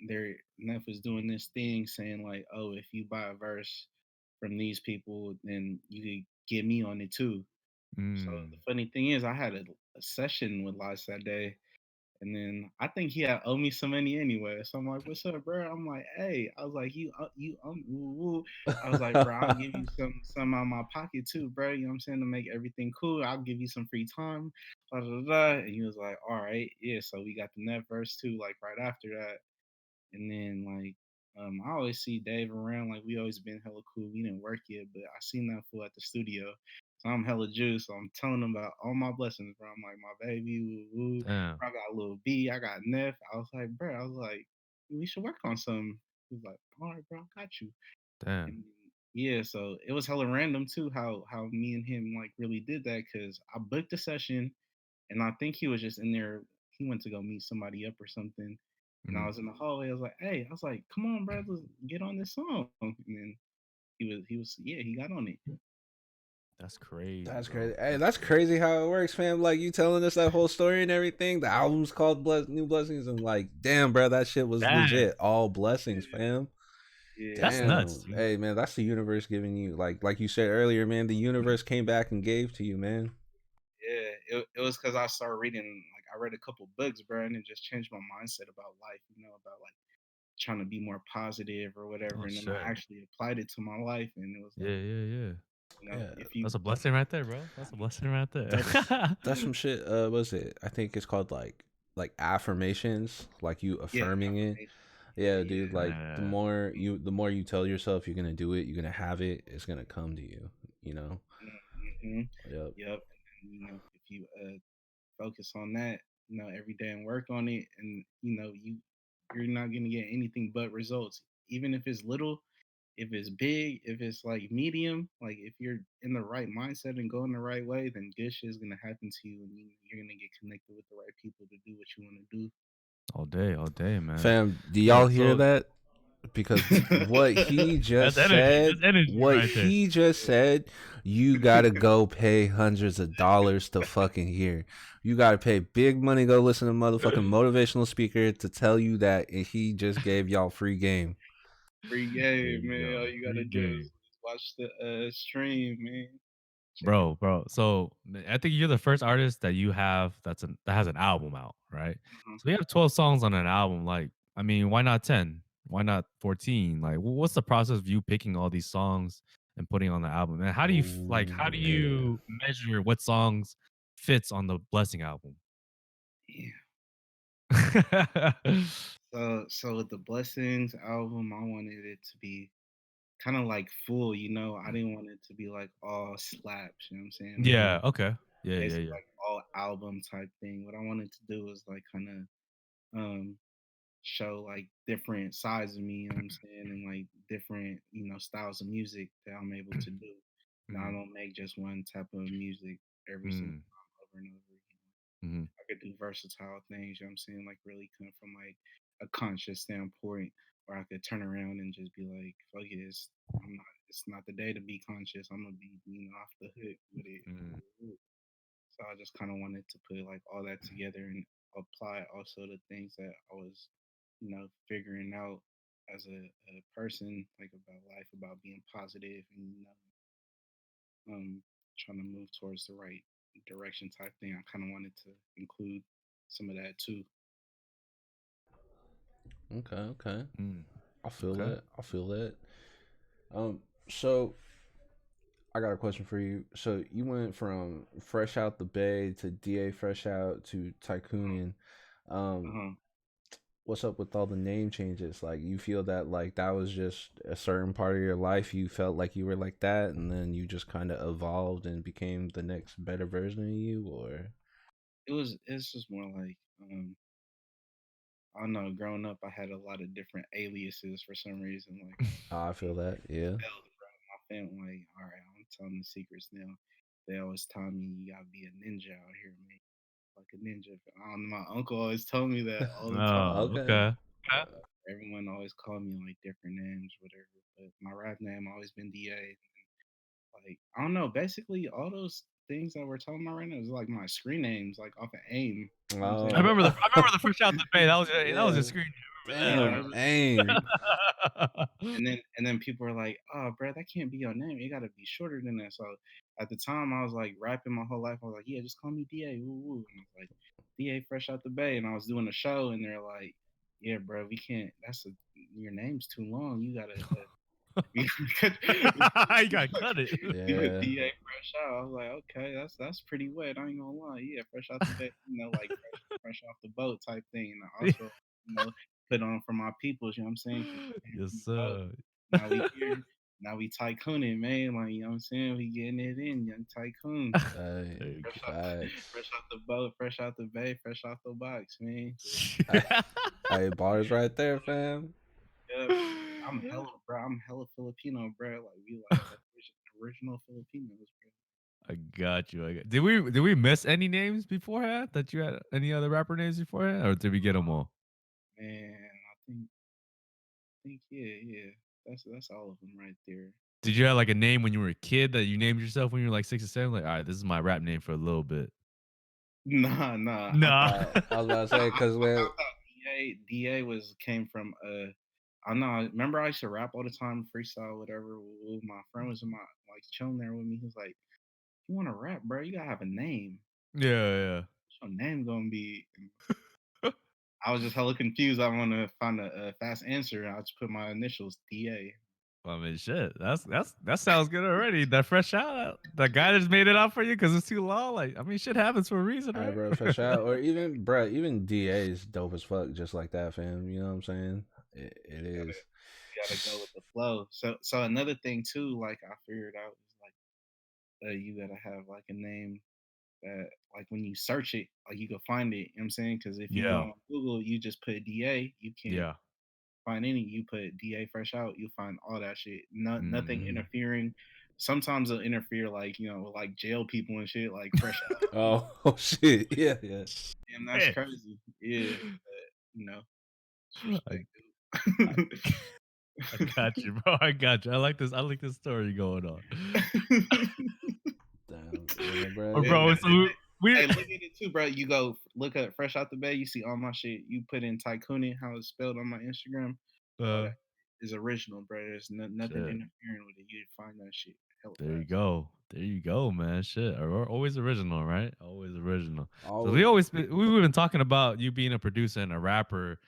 their Neff was doing this thing saying like, oh, if you buy a verse from these people, then you could get me on it too. So the Mm. funny thing is, I had a session with Lice that day, and then I think he had owe me some money anyway. So I'm like, "What's up, bro?" I'm like, "Hey," I was like, woo, woo." I was like, "Bro, I'll give you some out of my pocket too, bro. You know what I'm saying to make everything cool. I'll give you some free time." Blah, blah, blah. And he was like, "All right, yeah." So we got the net verse too, like right after that. And then like I always see Dave around, like we always been hella cool. We didn't work yet, but I seen that fool at the studio. So I'm hella juiced. So I'm telling him about all my blessings, bro. I'm like, my baby, woo, woo. Damn. Bro, I got a little B, I got Neff. I was like, bro, I was like, we should work on something. He was like, all right, bro, I got you. Damn. And yeah, so it was hella random too how me and him like really did that because I booked a session and I think he was just in there. He went to go meet somebody up or something. And I Mhm. was in the hallway. I was like, "Hey," I was like, "Come on, bro, let's get on this song." And then yeah, he got on it. That's crazy, That's crazy. bro. Hey, That's that's crazy. crazy how it works, fam. Like you telling us that whole story and everything. The album's called New Blessings, and like, damn, bro, that shit was Dang. legit. All blessings, Yeah, fam. yeah, That's man. nuts, Damn. dude. Hey, man, that's the universe giving you, like you said earlier, man. The universe came back and gave to you, man. Yeah, it was because I started reading. Like, I read a couple books, bro, and it just changed my mindset about life. About like trying to be more positive or whatever. Oh And then I shit. actually applied it to my life, and it was Yeah, like, yeah, yeah. Yeah, if you, That's a blessing right there, bro. That's a blessing right there. that's that's some shit. What was it? I think it's called like affirmations, like you yeah, affirming it. affirmation. Yeah, Yeah, dude. Like Yeah. the more you tell yourself you're gonna do it, you're gonna have it. It's gonna come to you. You know. yeah. Hmm. Yep. Yep. And then, if you focus on that, every day and work on it, and you're not gonna get anything but results. Even if it's little, if it's big, if it's like medium, like if you're in the right mindset and going the right way, then good shit is gonna happen to you, and you're gonna get connected with the right people to do what you want to All day, man. Fam, do Yo, y'all hear so that? Because what he that's just energy. said, That's energy what right there. he just said, you gotta go pay hundreds of dollars to fucking hear. You gotta pay big money, go listen to motherfucking motivational speaker to tell you that he just gave y'all free game. Free There game, you man. All go. you Free gotta do game. is watch the stream, man. Check it. Bro. So I think you're the first artist that you have that has an album out, right? Uh-huh. So you have 12 songs on an album. Like, I mean, why not 10? Why not 14? Like, what's the process of you picking all these songs and putting on the album? And how do you how Ooh, do yeah. you measure what songs fits on the Blessing album? Yeah. So with the Blessings album, I wanted it to be kind of like full, I didn't want it to be like all slaps, you know what I'm saying? Like Yeah. Okay. Yeah. Yeah. basically Yeah. like all album type thing. What I wanted to do was like kind of show like different sides of me, you know what I'm saying, and like different, styles of music that I'm able to do. That I Mm, don't make just one type of music every single mm, time over and over again. mm, I could do versatile things, you know what I'm saying? Like really come from like a conscious standpoint, or I could turn around and just be like, fuck it, it's not the day to be conscious. I'm gonna be, off the hook with it. mm. So I just kind of wanted to put like all that together and apply also the things that I was, figuring out as a person, like about life, about being positive and, trying to move towards the right direction type thing. I kind of wanted to include some of that too. Okay, okay. Mm. I feel Okay. that. I feel that. So I got a question for you. So you went from Fresh Out the Bay to DA Fresh Out to Tycoonin. Um, Uh-huh. what's up with all the name changes? Like you feel that like that was just a certain part of your life. You felt like you were like that, and then you just kind of evolved and became the next better version of you, or It's just more like I don't know. Growing up, I had a lot of different aliases for some reason. Like I was I feel that. Yeah. held around my family. Like, all right, I'm telling the secrets now. They always tell me you gotta be a ninja out here, man. Like a ninja. I don't know, my uncle always told me that all the time. Oh, Okay. okay. Everyone always called me like different names, whatever. But my rap name always been DA. Like I don't know. Basically, all those things that we're talking about right now is like my screen names, like off of AIM. You know what I'm I saying? Oh, remember the Fresh Out the Bay. That was a yeah. screen. Yeah, I I Damn, was just, aim. remember and then people are like, "Oh, bro, that can't be your name. It gotta be shorter than that." So at the time, I was like rapping my whole life. I was like, "Yeah, just call me Da." Woo woo. And I was like, "Da, fresh out the bay." And I was doing a show, and they're like, "Yeah, bro, we can't. Your name's too long. You gotta we that. You got cut it. do a Yeah. DA fresh out." I was like, okay, that's pretty wet. I ain't gonna lie. Yeah, fresh out the bed, like fresh off the boat type thing. And I also, put on for my peoples, you know what I'm saying? 'Cause we came Yes, from the boat. sir. Now we here. Now we tycooning, man. Like, you know what I'm saying? We getting it in, young tycoon. Hey, There you Fresh out, facts. fresh out the boat, fresh out the bay, fresh out the box, man. Hey, hey, bars right there, fam. Yeah, I'm hella Filipino, bro. Like we like original Filipinos, bro. I got you. Did we miss any names beforehand? That you had any other rapper names beforehand, or did we get them all? Man, I think yeah. That's all of them right there. Did you have like a name when you were a kid that you named yourself when you were like 6 or 7? Like, all right, this is my rap name for a little bit. Nah. I Nah. thought I was about to I, say, cause man, thought DA was came from I know. I remember I used to rap all the time, freestyle, whatever. My friend was in my like chilling there with me. He was like, "You want to rap, bro? You gotta have a name. Yeah, What's your name gonna be?" And yeah. I was just hella confused. I want to find a fast answer. I just put my initials, DA. I mean, shit. That sounds good already. That fresh shout out. The guy just made it out for you because it's too long. Like, I mean, shit happens for a reason, I right? bro, for sure. Or even, bro, even DA is dope as fuck, just like that, fam. You know what I'm saying? It You gotta is. you gotta go with the flow. So another thing too, like I figured out is like you gotta have like a name that like when you search it, like you can find it. You know what I'm saying? Because if you go Yeah. on Google, you just put DA, you can't Yeah. find any. You put DA fresh out, you find all that shit. Nothing Hmm. interfering. Sometimes it'll interfere, like with like jail people and shit, like fresh out. Oh, oh shit. Yeah, yeah. Damn, that's Yeah. crazy. Yeah, you know, it's I, respect, I, I dude. got you, bro. I got you. I like this. I like this story going on. Damn. Yeah, bro. Oh, And, bro. So we. hey, look at it too, bro. You go look at Fresh Out the Bay. You see all my shit. You put in TYCOONIN, how it's spelled on my Instagram. All Uh, that is original, bro. There's nothing shit. interfering with it. You find that shit hella There you fast. go. There you go, man. Shit. Always original, right? Always original. So Always. we've been talking about you being a producer and a rapper.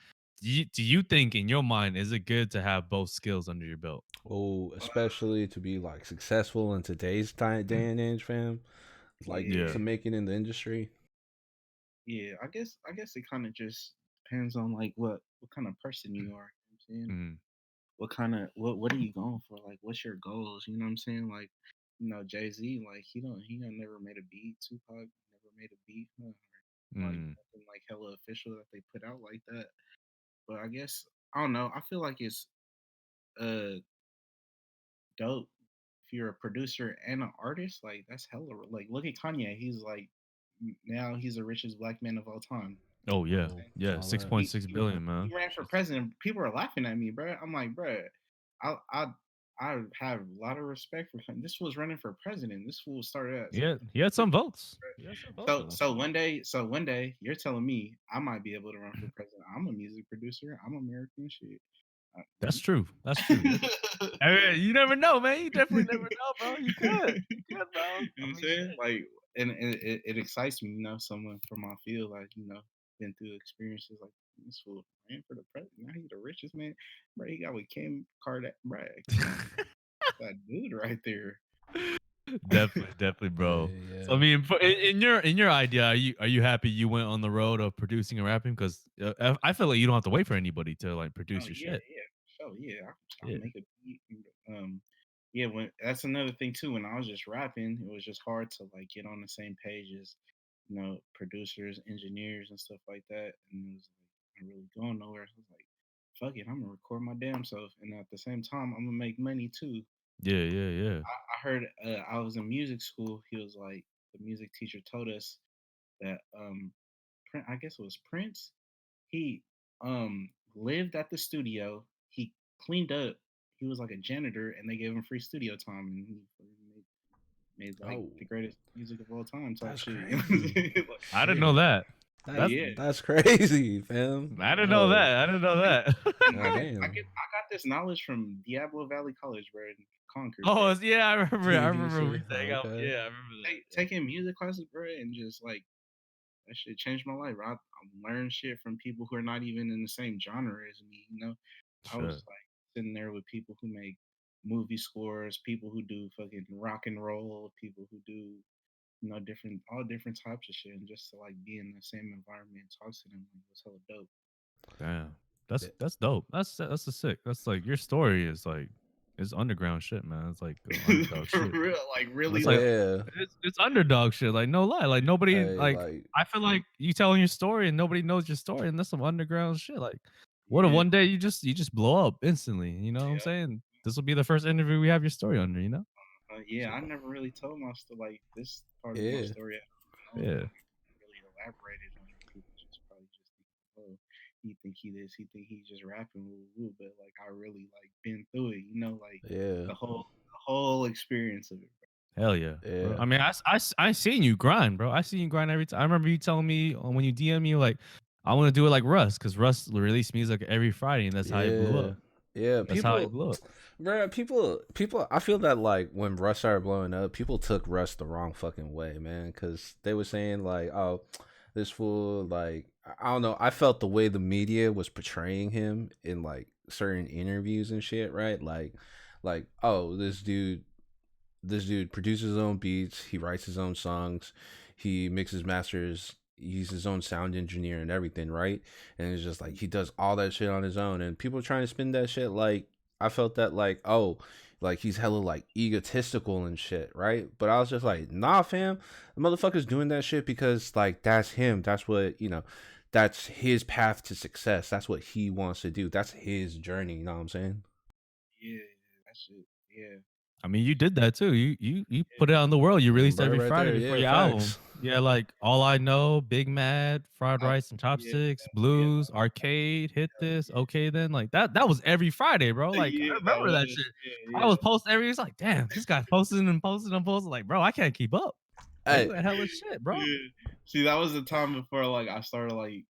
Do you think in your mind is it good to have both skills under your belt? Oh, especially to be like successful in today's time, day and age, fam. Like Yeah, Yeah. to make it in the industry. yeah. I guess it kind of just depends on like what kind of person you are. You know what I'm saying? Mm, What kind of what are you going for? Like, what's your goals? You know what I'm saying? Like, Jay-Z, like he don't never made a beat. Tupac never made a beat. Huh? Like mm, nothing like hella official that they put out like that. But I guess I don't know. I feel like it's uh dope if you're a producer and an artist. Like that's hella. Like look at Kanye. He's like now he's the richest black man of all time. oh yeah, Oh, yeah. all six that. point he six he, billion, he man. ran for Shit's- president. People are laughing at me, bro. I'm like, bro, I I I have a lot of respect for him. This was running for president. This fool started as Yeah, he had some votes. He had some votes. so one day you're telling me I might be able to run for president. I'm a music producer. I'm American shit. That's true. That's true. I mean, you never know, man. You definitely never know, bro. You could. You could, bro. You know what I I'm mean, saying? shit. Like, and it excites me, someone from my field, like, been through experiences like this fool ran for the president. Now he's the richest man. Bro, he got with Kim Kardashian. Bro, come on, that dude right there. Definitely, bro. Yeah, So I yeah. mean, in your idea, are you happy you went on the road of producing and rapping? Because I feel like you don't have to wait for anybody to like Oh produce your yeah, shit. yeah, sure, yeah. I'll Yeah. make a beat. Yeah. When that's another thing too. When I was just rapping, it was just hard to like get on the same page as producers, engineers, and stuff like that. And it was like not really going nowhere. So I was like, fuck it, I'm gonna record my damn self, and at the same time, I'm gonna make money too. Yeah, yeah, yeah. I heard I was in music school. He was like the music teacher told us that I guess it was Prince. He lived at the studio. He cleaned up. He was like a janitor, and they gave him free studio time, and he made like Oh, the greatest music of all time type that's shit. You know what I'm crazy. saying? Like, I didn't know Shit. that. That's That's yeah, that's crazy, fam. I didn't know Oh, that. I didn't know and that. god I damn. get I got this knowledge from Diablo Valley College, bro, in Concord, bro. Oh yeah, I remember. I remember we TVC. saying, Okay. yeah, I remember that. Taking music classes, bro, and just like that shit changed my life. I learned shit from people who are not even in the same genre as me. You know, I was Sure. like sitting there with people who make movie scores, people who do fucking rock and roll, people who do different all different types of shit, and just to like be in the same environment, and talk to them like was hella dope. Damn. Yeah. That's dope. That's a sick. That's like your story is like it's underground shit, man. It's like underdog For shit. real, like really, It's like like Yeah. it's underdog shit. Like no lie. Like nobody Hey, like like, I feel like you telling your story and nobody knows your story and that's some underground shit. Like what if yeah, one day you just blow up instantly? You know what I'm yeah. saying? This will be the first interview we have your story under. You know? Yeah, Shit. I never really told my story, like this part of my yeah, story. I don't know, Yeah. really elaborated on it. People just probably just think, oh, he think he this, he think he just rapping, woo woo. But like, I really like been through it, like yeah, the whole experience of it. Hell yeah, bro. yeah, I mean, I seen you grind, bro. I seen you grind every time. I remember you telling me when you DM me like, I want to do it like Russ, because Russ released music every Friday, and that's how he blew yeah, up. yeah. That's how he People, blew up. bro, people. I feel that like when Russ started blowing up, people took Russ the wrong fucking way, man. Because they were saying like, "Oh, this fool." Like, I don't know. I felt the way the media was portraying him in like certain interviews and shit, right? Like, oh, this dude produces his own beats, he writes his own songs, he mixes masters, he's his own sound engineer and everything, right? And it's just like he does all that shit on his own, and people trying to spin that shit like I felt that like, oh, like he's hella like egotistical and shit, right? But I was just like, nah, fam, the motherfucker's doing that shit because like that's him, that's what that's his path to success, that's what he wants to do, that's his journey, you know what I'm saying? Yeah, that shit. Yeah, I mean, you did that too. You yeah, put it out in the world. You released Bro, every right Friday there, before yeah, your album. facts. Yeah, like All I Know, Big Mad, Fried I, Rice and yeah, Chopsticks, yeah, Blues, Arcade, Hit This, Okay Then. Like that was every Friday, bro. Like I yeah. That remember was that shit. I yeah, was posting every. It's like, damn, this guy posting and posting and posting. Like, bro, I can't keep up. Like Hey, you a hella shit, bro. yeah. See, that was the time before like I started like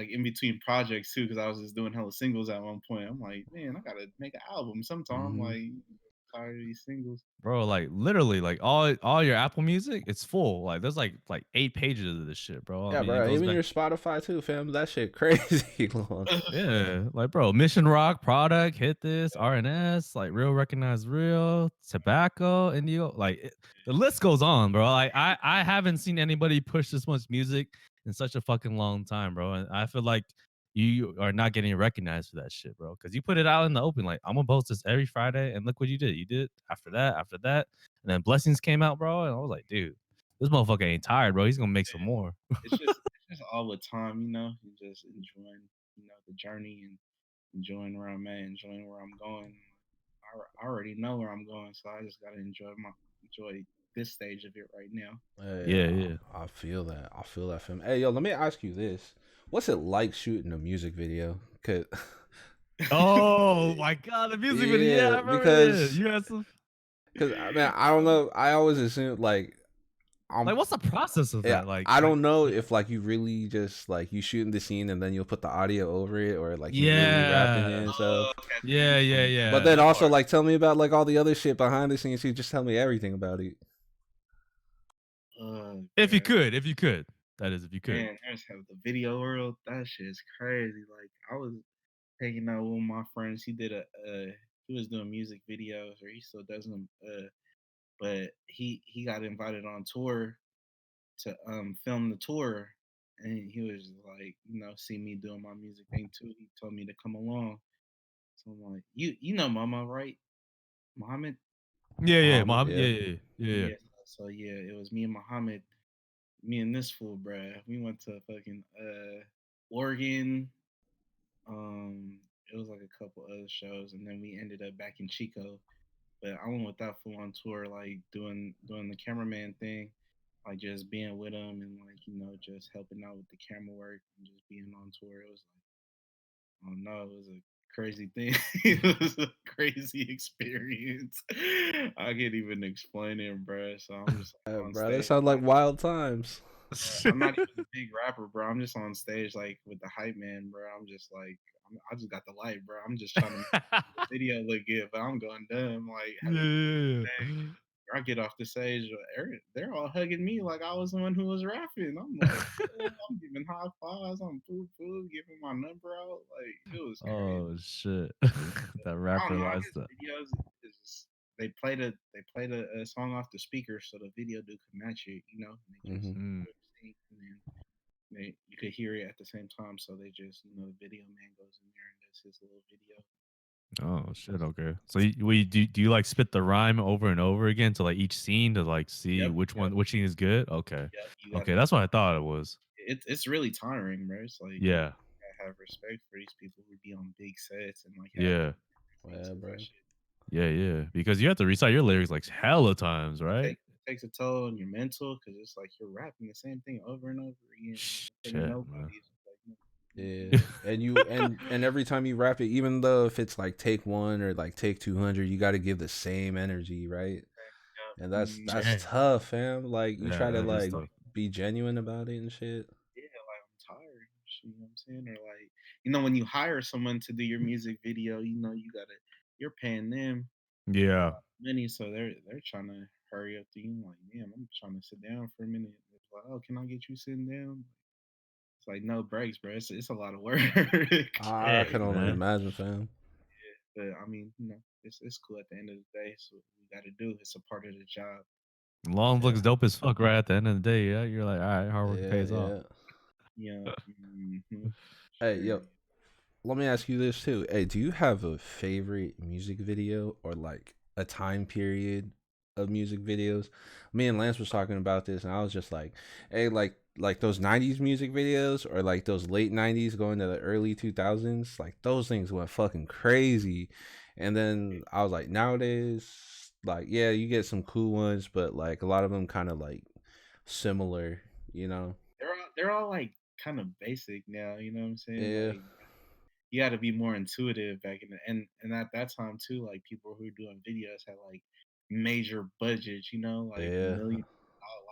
in between projects too, because I was just doing hella singles at one point. I'm like, man, I gotta make an album sometime. mhm. Like, tired of these singles. Bro, like literally, like all your Apple Music, it's full. Like there's like 8 pages of this shit, bro. I Yeah, mean, it bro. goes Even back. your Spotify too, fam. That shit crazy long. Yeah, like bro, Mission Rock, Product, Hit This, RNS, like Real Recognize Real, Tobacco, Indio, the list goes on, bro. Like I haven't seen anybody push this much music in such a fucking long time, bro. And I feel like you are not getting recognized for that shit, bro. Because you put it out in the open, like I'm gonna post this every Friday, and look what you did. You did after that, and then Blessings came out, bro, and I was like, dude, this motherfucker ain't tired, bro. He's gonna make some more. It's just all the time, you just enjoying, the journey and enjoying where I'm at, enjoying where I'm going. I already know where I'm going, so I just gotta enjoy this stage of it right now. Hey, Yeah, yeah. I feel that. I feel that, fam. Hey, yo, let me ask you this: what's it like shooting a music video? Cause, Oh my god, the music video. Yeah, yeah, I remember that. because, You had some cause I mean, I don't know. I always assume like I'm. like what's the process of Yeah, that? Like I like don't know like if like you really just like you shooting the scene and then you'll put the audio over it, or like you really rapping it yeah. and stuff. Okay, Yeah, yeah, But yeah. then That also part. like tell me about like all the other shit behind the scenes. You just tell me everything about it. If you bruh. could, if you could. That is if you could. Man, there's have the video world. That shit's crazy. Like I was hanging out with my friends. He was doing music videos, or he still does them. But he got invited on tour to film the tour, and he was like, see me doing my music thing too. He told me to come along. So I'm like, you know Mama, right? Muhammad? Yeah, yeah, Muhammad, mom. yeah. Yeah, yeah, yeah. Yeah, yeah. Yeah. So yeah, it was me and Muhammad, me and this fool, bruh. We went to fucking Oregon. Um, it was like a couple other shows, and then we ended up back in Chico. But I went with that fool on tour, like doing the cameraman thing, like just being with him and like just helping out with the camera work and just being on tour. It was Oh no, it was a crazy thing. It was a crazy experience. I can't even explain it, bro. So I'm just like on Bro, that stage, sounds like like wild times. I'm not even a big rapper, bro. I'm just on stage like with the hype man, bro. I'm just like I just got the light, bro. I'm just trying to make the video look good, but I'm going dumb. Like Yeah, yeah, I get off the stage, they're all hugging me like I was the one who was rapping. I'm like, yeah. I'm giving high fives, I'm giving my number out. Like it was crazy. Oh shit. That I don't rapper know. lifestyle. His videos is just, they played a song off the speaker so the video dude could match it, and they just Hmm. Mm. sing, and then you could hear it at the same time. So they just the video man goes in there and does his little video. Oh shit. Okay. So do you like spit the rhyme over and over again to like each scene to like see Yep, which scene is good? Okay. yep. You Okay, gotta. that's what I thought it was. It's really tiring, bro. It's like you Yeah. gotta have respect for these people who be on big sets and like have Yeah. performances. Yeah, That bro. shit Yeah, yeah. Because you have to recite your lyrics like hella times, right? takes a toll on your mental because it's like you're rapping the same thing over and over again. For Shit, man. nobody, it's just like Yeah, and every time you rap it, even though if it's like take one or like take 200, you got to give the same energy, right? And that's Dang. tough, fam. Like you Yeah, try to that is like tough. be genuine about it and shit. yeah, like I'm tired. You know what I'm saying? Or like, when you hire someone to do your music video, you're paying them Yeah. money, so they're trying to hurry up to you. Like, man, I'm trying to sit down for a minute. It's like, oh, can I get you sitting down? It's like no breaks, bro. It's a lot of work. I Dang, can only man. imagine, fam. But I mean, it's cool at the end of the day. So we got to do. It's a part of the job. Long Yeah, looks dope as fuck right at the end of the day. Yeah. You're like, all right, hard work yeah, pays off. yeah. Yeah. Hey, Sure. yo, let me ask you this too. Hey, do you have a favorite music video or like a time period of music videos? Me and Lance was talking about this, and I was just like, hey, like those '90s music videos or like those late '90s going to the early 2000s, like those things went fucking crazy. And then I was like, nowadays, like yeah, you get some cool ones, but like a lot of them kind of like similar, you know? They're all like kind of basic now. You know what I'm saying? Yeah, Like you got to be more intuitive back in the and at that time too. Like people who were doing videos had like major budgets. Like yeah, million.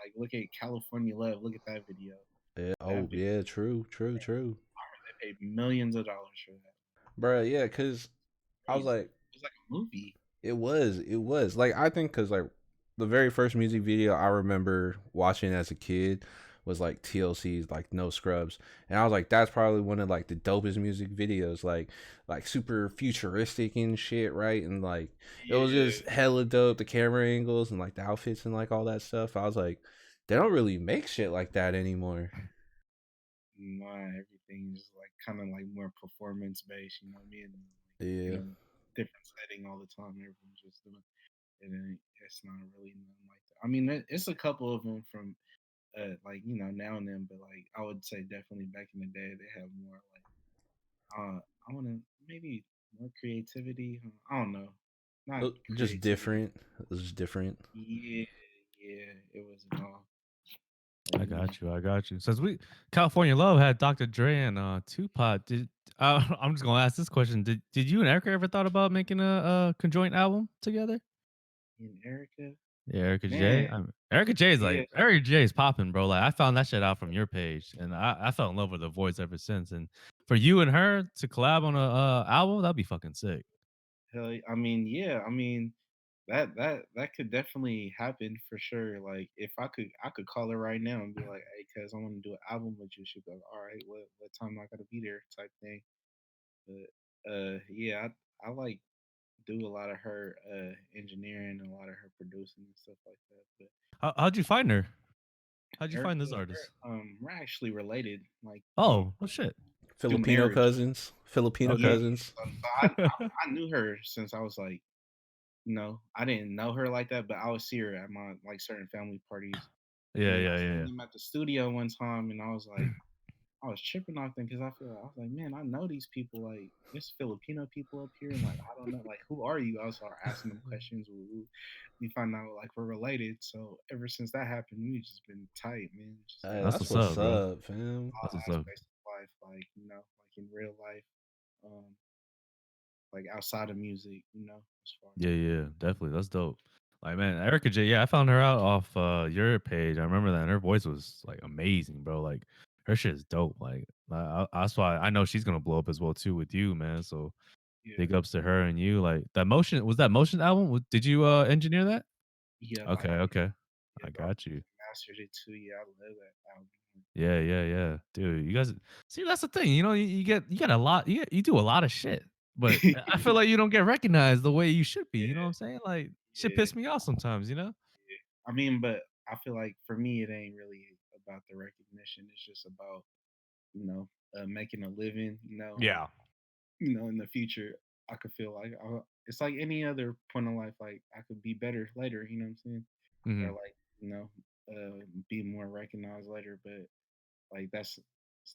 Like look at California Love. Look at that video. yeah. That Oh video yeah, true, true, true. they paid millions of dollars for that. Bro, yeah, cause I was Crazy. like, It was like a movie. it was like I think cause like the very first music video I remember watching as a kid was like TLC's like No Scrubs, and I was like, that's probably one of like the dopest music videos, like super futuristic and shit, right? And like it was Yeah. just hella dope, the camera angles and like the outfits and like all that stuff. I was like, they don't really make shit like that anymore. Nah, everything's like kind of like more performance based. You know what I mean? Like, in Yeah. a different setting all the time. Everyone's just doing. It ain't, it's not really nothing like that. I mean, it's a couple of them from like now and then, but like I would say definitely back in the day they have more like I want to maybe more creativity. I don't know, not Just creativity. different. It was just different. Yeah, yeah, it wasn't all. I But got you. I got you. Since we California Love had Dr. Dre and Tupac, I'm just gonna ask this question. Did you and Erica ever thought about making a conjoint album together? and Erica, Yeah, Erica J. man, Erica J is yeah, like Erica J is popping, bro. Like I found that shit out from your page, and I fell in love with her voice ever since. And for you and her to collab on a album, that'd be fucking sick. hell, I mean, yeah, I mean that could definitely happen for sure. Like if I could call her right now and be like, hey, cuz I want to do an album with you. She'd go, all right, what time I gotta be there, type thing. But yeah, I like do a lot of her engineering and a lot of her producing and stuff like that. But How'd you find her? How'd you find Erica, this artist? we're actually related, like Oh shit. through Filipino marriage. cousins. Filipino Yeah, Okay. cousins. so I knew her since I was like, I didn't know her like that, but I would see her at my like certain family parties, and Yeah, then I yeah, seen yeah, them at the studio one time, and I was like, I was tripping off them because I was like, man, I know these people. Like, there's Filipino people up here, and like, I don't know, like, who are you? I was start asking them questions. We find out like we're related. So ever since that happened, we just been tight, man. Just Hey, That's that's what's what's up, bro. up, fam. all That's what's up. aspects of life, like like in real life. um, like outside of music, as far as Yeah, yeah, definitely. That's dope. Like, man, Erica J, yeah, I found her out off your page. I remember that. And her voice was like amazing, bro. Like, her shit is dope. Like, that's why I know she's gonna blow up as well too with you, man. So yeah, big ups to her and you. Like that motion album? Did you engineer that? yeah, Okay, okay. yeah, I I got you. mastered it too. Yeah, I love that album. Yeah, yeah, yeah. Dude, you guys see that's the thing. You get a lot you do a lot of shit. But I feel like you don't get recognized the way you should be. You know what Yeah, I'm saying? Like shit yeah, piss me off sometimes, you know? yeah. I mean, but I feel like for me, it ain't really about the recognition. It's just about you know making a living. And Yeah. in the future, I could feel like it's like any other point in life. Like I could be better later. You know what I'm saying? Or Mhm. like be more recognized later. But like it's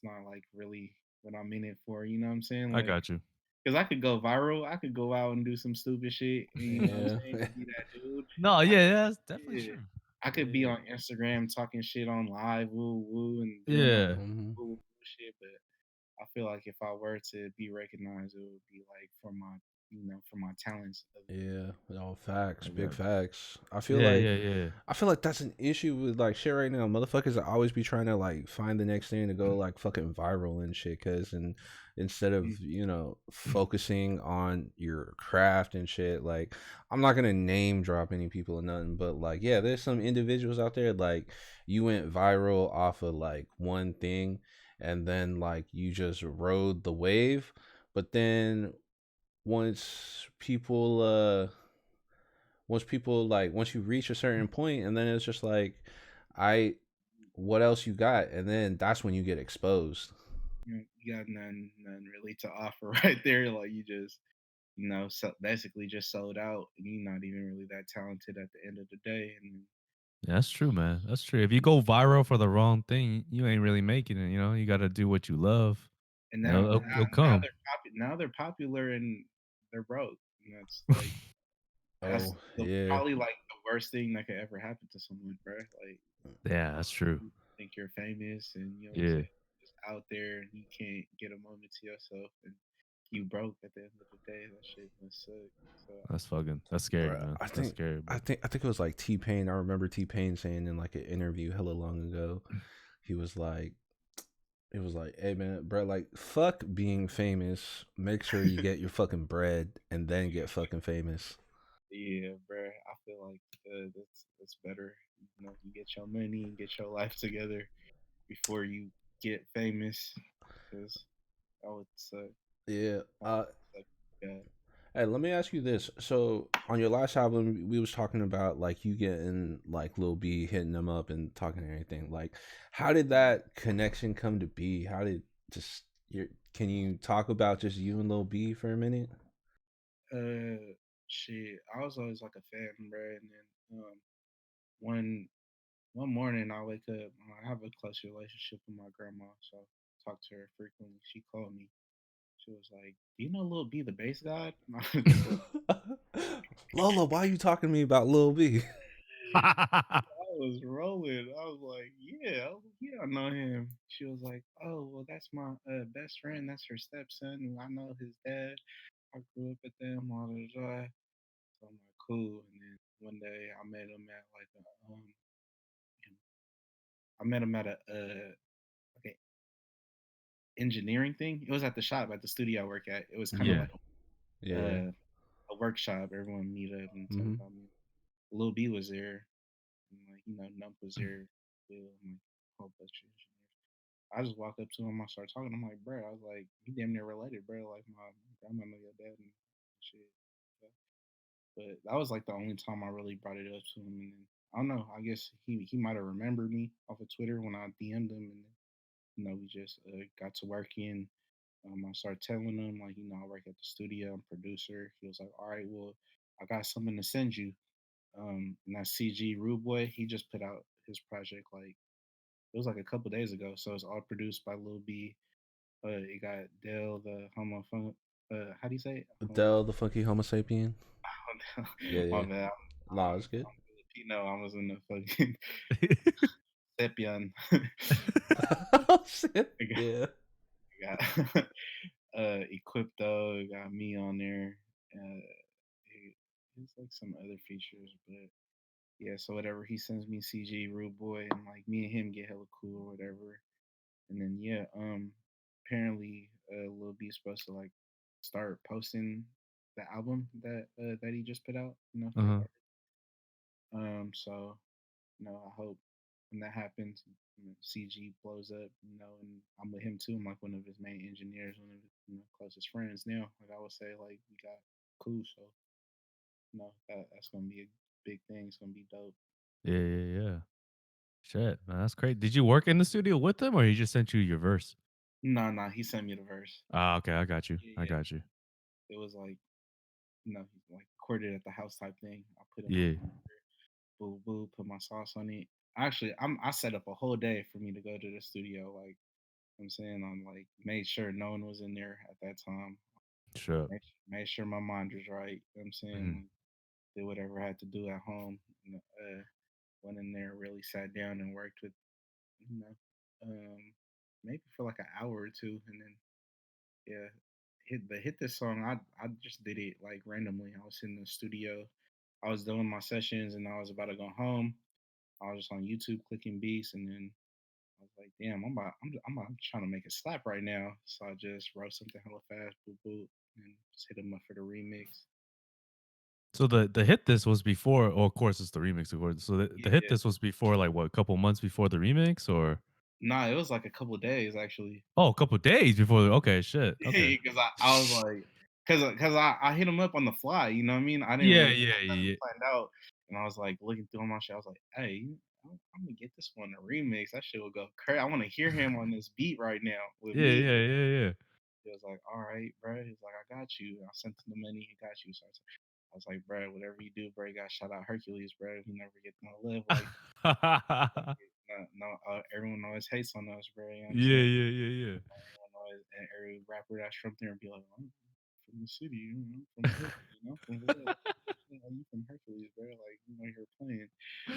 not like really what I'm in it for. You know what I'm saying? I Like got you. because I could go viral. I could go out and do some stupid shit. And, you know what I'm Yeah. saying? And be that dude. No, I yeah, could, yeah, that's definitely yeah. true. I could be Yeah. on Instagram talking shit on live, woo woo, and doing all Yeah. Hmm. woo woo shit. But I feel like if I were to be recognized, it would be like for my talents. Yeah, all I facts, big got facts. Yeah, yeah, yeah. I feel like that's an issue with like shit right now. Motherfuckers are always be trying to like find the next thing to go like fucking viral and shit. Cause and instead of Mm, focusing on your craft and shit, like I'm not gonna name drop any people or nothing, but like yeah, there's some individuals out there like you went viral off of like one thing, and then like you just rode the wave, but then once people once you reach a certain point, and then it's just like I what else you got, and then that's when you get exposed. you got nothing really to offer right there. Like you just so basically just sold out, and you're not even really that talented at the end of the day. Yeah, that's true, man. That's true. If you go viral for the wrong thing, you ain't really making it, you know? You gotta do what you love, And and now it'll come. now they're popular and they're broke. And that's like that's Oh yeah. probably like the worst thing that could ever happen to someone, bro. Like Yeah, that's true. you think you're famous and you know what I'm Yeah, saying, just out there and you can't get a moment to yourself and you broke at the end of the day. That shit must suck. So that's scary, Bruh, man. I That's think scary, I but think I think it was like T-Pain. I remember T-Pain saying in like an interview hella long ago, he was like it was like, hey man, bro, like fuck being famous. Make sure you get your fucking bread and then get fucking famous. yeah, bro. I feel like that's better. You get your money and get your life together before you get famous, because that would suck. Yeah. That would suck bad. Hey, let me ask you this. So on your last album, we was talking about like you getting like Lil B hitting them up and talking and everything. Like, how did that connection come to be? How did just your can you talk about just you and Lil B for a minute? Shit. I was always like a fan, bro. And then one one morning I wake up. I have a close relationship with my grandma, so I talk to her frequently. She called me. She was like, "Do you know Lil B, the bass god?" And I was just like, Lola, why are you talking to me about Lil B? I was rolling. I was like, "Yeah, yeah, I know him." She was like, "Oh, well, that's my best friend. That's her stepson. And I know his dad. I grew up with them, all the time." So I'm like, "Cool." And then one day I met him at like I met him at a like a engineering thing. It was at the shop at the studio I work at. It was kind of yeah, like Yeah. a workshop. Everyone meet up and talk Hmm. about me. Lil B was there, and like Nump was there, Bill, and like a whole bunch of engineers. I just walked up to him. I started talking. I'm like, bro, I was like, you damn near related, bro. Like my grandma know your dad and shit. So, but that was like the only time I really brought it up to him. And then I don't know. I guess he might have remembered me off of Twitter when I DM'd him, and then, we just got to working. I started telling him like, I work at the studio. I'm producer. He was like, all right, well, I got something to send you. And that CG Rude Boy, he just put out his project like it was like a couple days ago. So it's all produced by Lil B. It got Dell the homo. How do you say it? Adele, the funky Homo sapien. Yeah, My yeah. bad. Nah, it's good. I'm Filipino. I was in the fucking Sepian. Oh shit. I got, Yeah. I got Crypto, got me on there. It's like some other features, but yeah. So whatever he sends me, CG Rude Boy, and like me and him get hella cool or whatever. And then yeah, apparently Lil B's supposed to like start posting the album that he just put out, for the Uh-huh. so I hope when that happens, CG blows up, and I'm with him too. I'm like one of his main engineers, one of his closest friends now. Like I would say, like we got cool, so that's gonna be a big thing. It's gonna be dope. Yeah, yeah, yeah. Shit, man, that's great. Did you work in the studio with them, or he just sent you your verse? No, no, he sent me the verse. Ah, okay, I got you. Yeah, I yeah. got you. It was like he like recorded at the house type thing. I put in my Yeah, boo boo, put my sauce on it. Actually, I set up a whole day for me to go to the studio. Like I'm saying, I'm like made sure no one was in there at that time. sure. Made sure my mind was right. I'm saying, Mhm. like, did whatever I had to do at home. Went in there, really sat down and worked with, you know, maybe for like an hour or two, and then yeah, hit this song. I just did it like randomly. I was in the studio. I was doing my sessions, and I was about to go home. I was just on YouTube clicking beats, and then I was like, "Damn, I'm trying to make it slap right now." So I just wrote something hella fast, boop boop, and just hit him up for the remix. So the hit this was before. Oh, of course, it's the remix, of course. So the hit Yeah, this was before, like what, a couple months before the remix, or nah, it was like a couple days actually. oh, a couple days before. Okay, shit. Okay. Because I was like, because I hit him up on the fly. You know what I mean? I didn't Yeah, really yeah, have nothing yeah. planned out, and I was like looking through my shit. I was like, hey, I'm gonna get this one a remix. That shit will go crazy. I want to hear him on this beat right now with Yeah, me. yeah, yeah, yeah. He was like, all right, bro. He's like, I got you. I sent him the money. He got you. So I was like, bro, whatever you do, bro, you got shout out Hercules, bro. He never get no love like no. Everyone always hates on us, bro. You know what I'm Yeah, saying? yeah, yeah, yeah. Everyone always, and every rapper that's from there be like, I'm from the city, from the hood, from the hood. Yeah, you from Hercules, bro? Like, you're playing.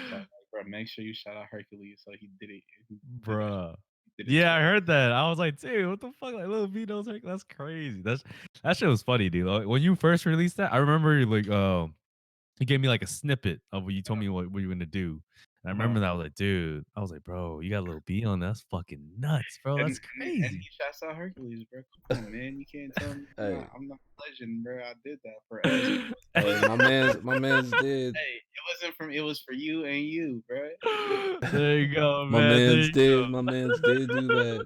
So I was like, bro, make sure you shout out Hercules. So he did it. He did it. Bruh. He did it Yeah, I twice. heard that. I was like, dude, what the fuck? Like little Vito's like, that's crazy. That shit was funny, dude. Like, when you first released that, I remember like he gave me like a snippet of what you told me what you were gonna do. And I Uh-huh. remember that I was like, dude, I was like, bro, you got a little beat on that. That's fucking nuts, bro. And, That's and crazy. he shouts out Hercules, bro. Come on, man. You can't tell me Hey, I'm not a legend, bro. I did that for us. hey, my man's did. Hey, it wasn't from. It was for you and you, bro. There you go, My man. There man's you did. go. My man's did do that.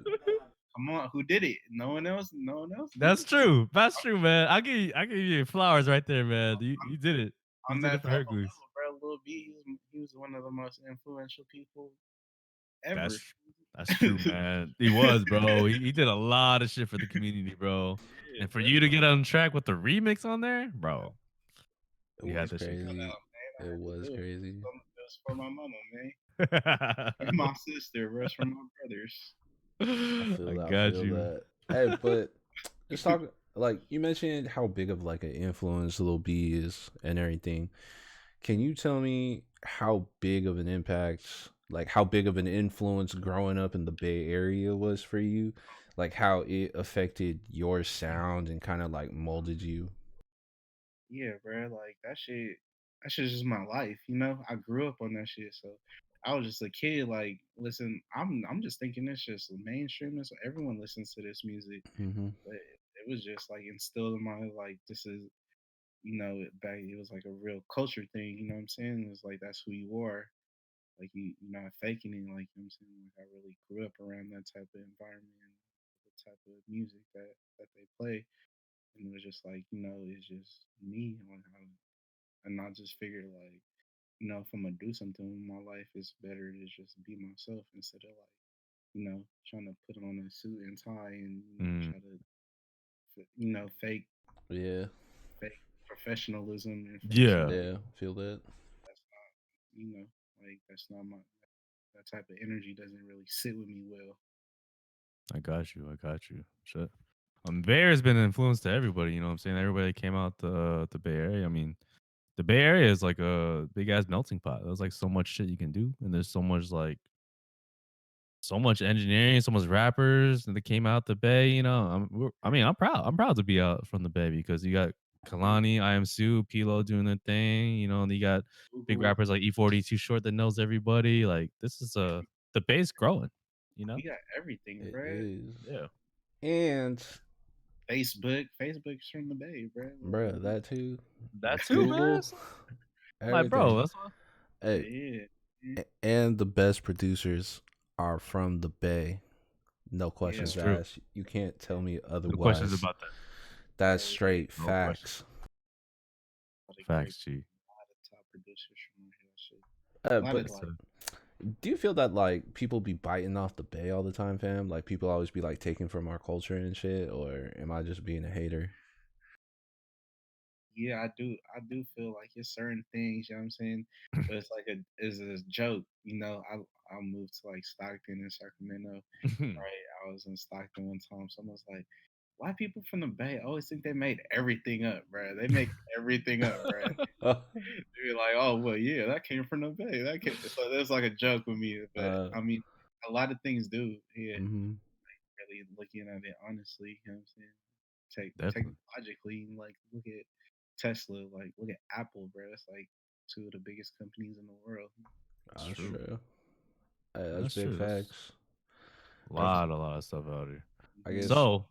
Come on, who did it? No one else. No one else did That's it. true. That's true, man. I give you flowers right there, man. You did it. You On did it that for type of Hercules. level, bro. Lil B, he was one of the most influential people ever. That's that's true, man. He was, bro. He did a lot of shit for the community, bro. Yeah, And for bro. you to get on track with the remix on there, bro, It you had was that shit Shout going. crazy. out, man. I It had to was do it. crazy. It was for my mama, man. And my sister, bro. It's for my brothers. I feel I that. I got feel you. that. Hey, but just talk like you mentioned how big of like an influence Lil B is and everything. Can you tell me how big of an impact, like how big of an influence growing up in the Bay Area was for you? Like how it affected your sound and kind of like molded you? Yeah, bro. Like that shit. That shit's just my life. I grew up on that shit, so I was just a kid. Like, listen, I'm just thinking it's just mainstream, so everyone listens to this music. Mm-hmm. But it was just like instilled in my like this is back it was like a real culture thing. You know what I'm saying? It's like that's who you are. Like you're not faking it. Like I'm saying, like I really grew up around that type of environment and the type of music that they play, and it was just like it's just me. Like, and I just figured like if I'm gonna do something with my life, it's better to just be myself instead of like trying to put on a suit and tie and Mm. try to fake Yeah. professionalism in front of Yeah, somebody. Yeah. Feel that. That's not like that's not my that type of energy doesn't really sit with me well. I got you. I got you. Shit. Bear's been an influence to everybody. You know what I'm saying? Everybody that came out the Bay Area. I mean, the Bay Area is like a big ass melting pot. There's like so much shit you can do, and there's so much like so much engineering, so much rappers that came out the Bay. You know, I'm proud. I'm proud to be out from the Bay because you got Kalani, I Am Sue, Pilo doing their thing. You know, and you got big Google, rappers like E40 Too Short that knows everybody. Like this is the Bay's growing. You know, we got everything, It bro. is. yeah, And Facebook's from the Bay, bro. bruh, that too. that too, man. Google, So, I'm like, bro, everything. that's what. Hey, Yeah, yeah, and the best producers are from the Bay. No yeah, That's questions true. asked. You can't tell me No questions otherwise. about that. That's bro. We straight No questions. facts. got a great, Facts, G. a lot of top producers from here. Shit. A lot But of Yes, like, sir. do you feel that like people be biting off the Bay all the time, fam? Like people always be like taking from our culture and shit, or am I just being a hater? yeah, I do feel like it's certain things, you know what I'm saying? But it's like it's a joke, you know. I moved to like Stockton and Sacramento, right? I was in Stockton one time. Someone was like, "Why people from the Bay always think they made everything up, bro? They make everything up, bro." They be like, "Oh well, yeah, that came from the Bay. That came." So that's like a joke with me. But uh, I mean, a lot of things do. Yeah, mm-hmm. really looking at it honestly, you know what I'm saying? Definitely. Technologically, like look at Tesla, like look at Apple, bro. That's like two of the biggest companies in the world. That's That's true. true. Hey, that's That's big true. That's facts. a That's, lot of stuff out here. I Hmm. guess. So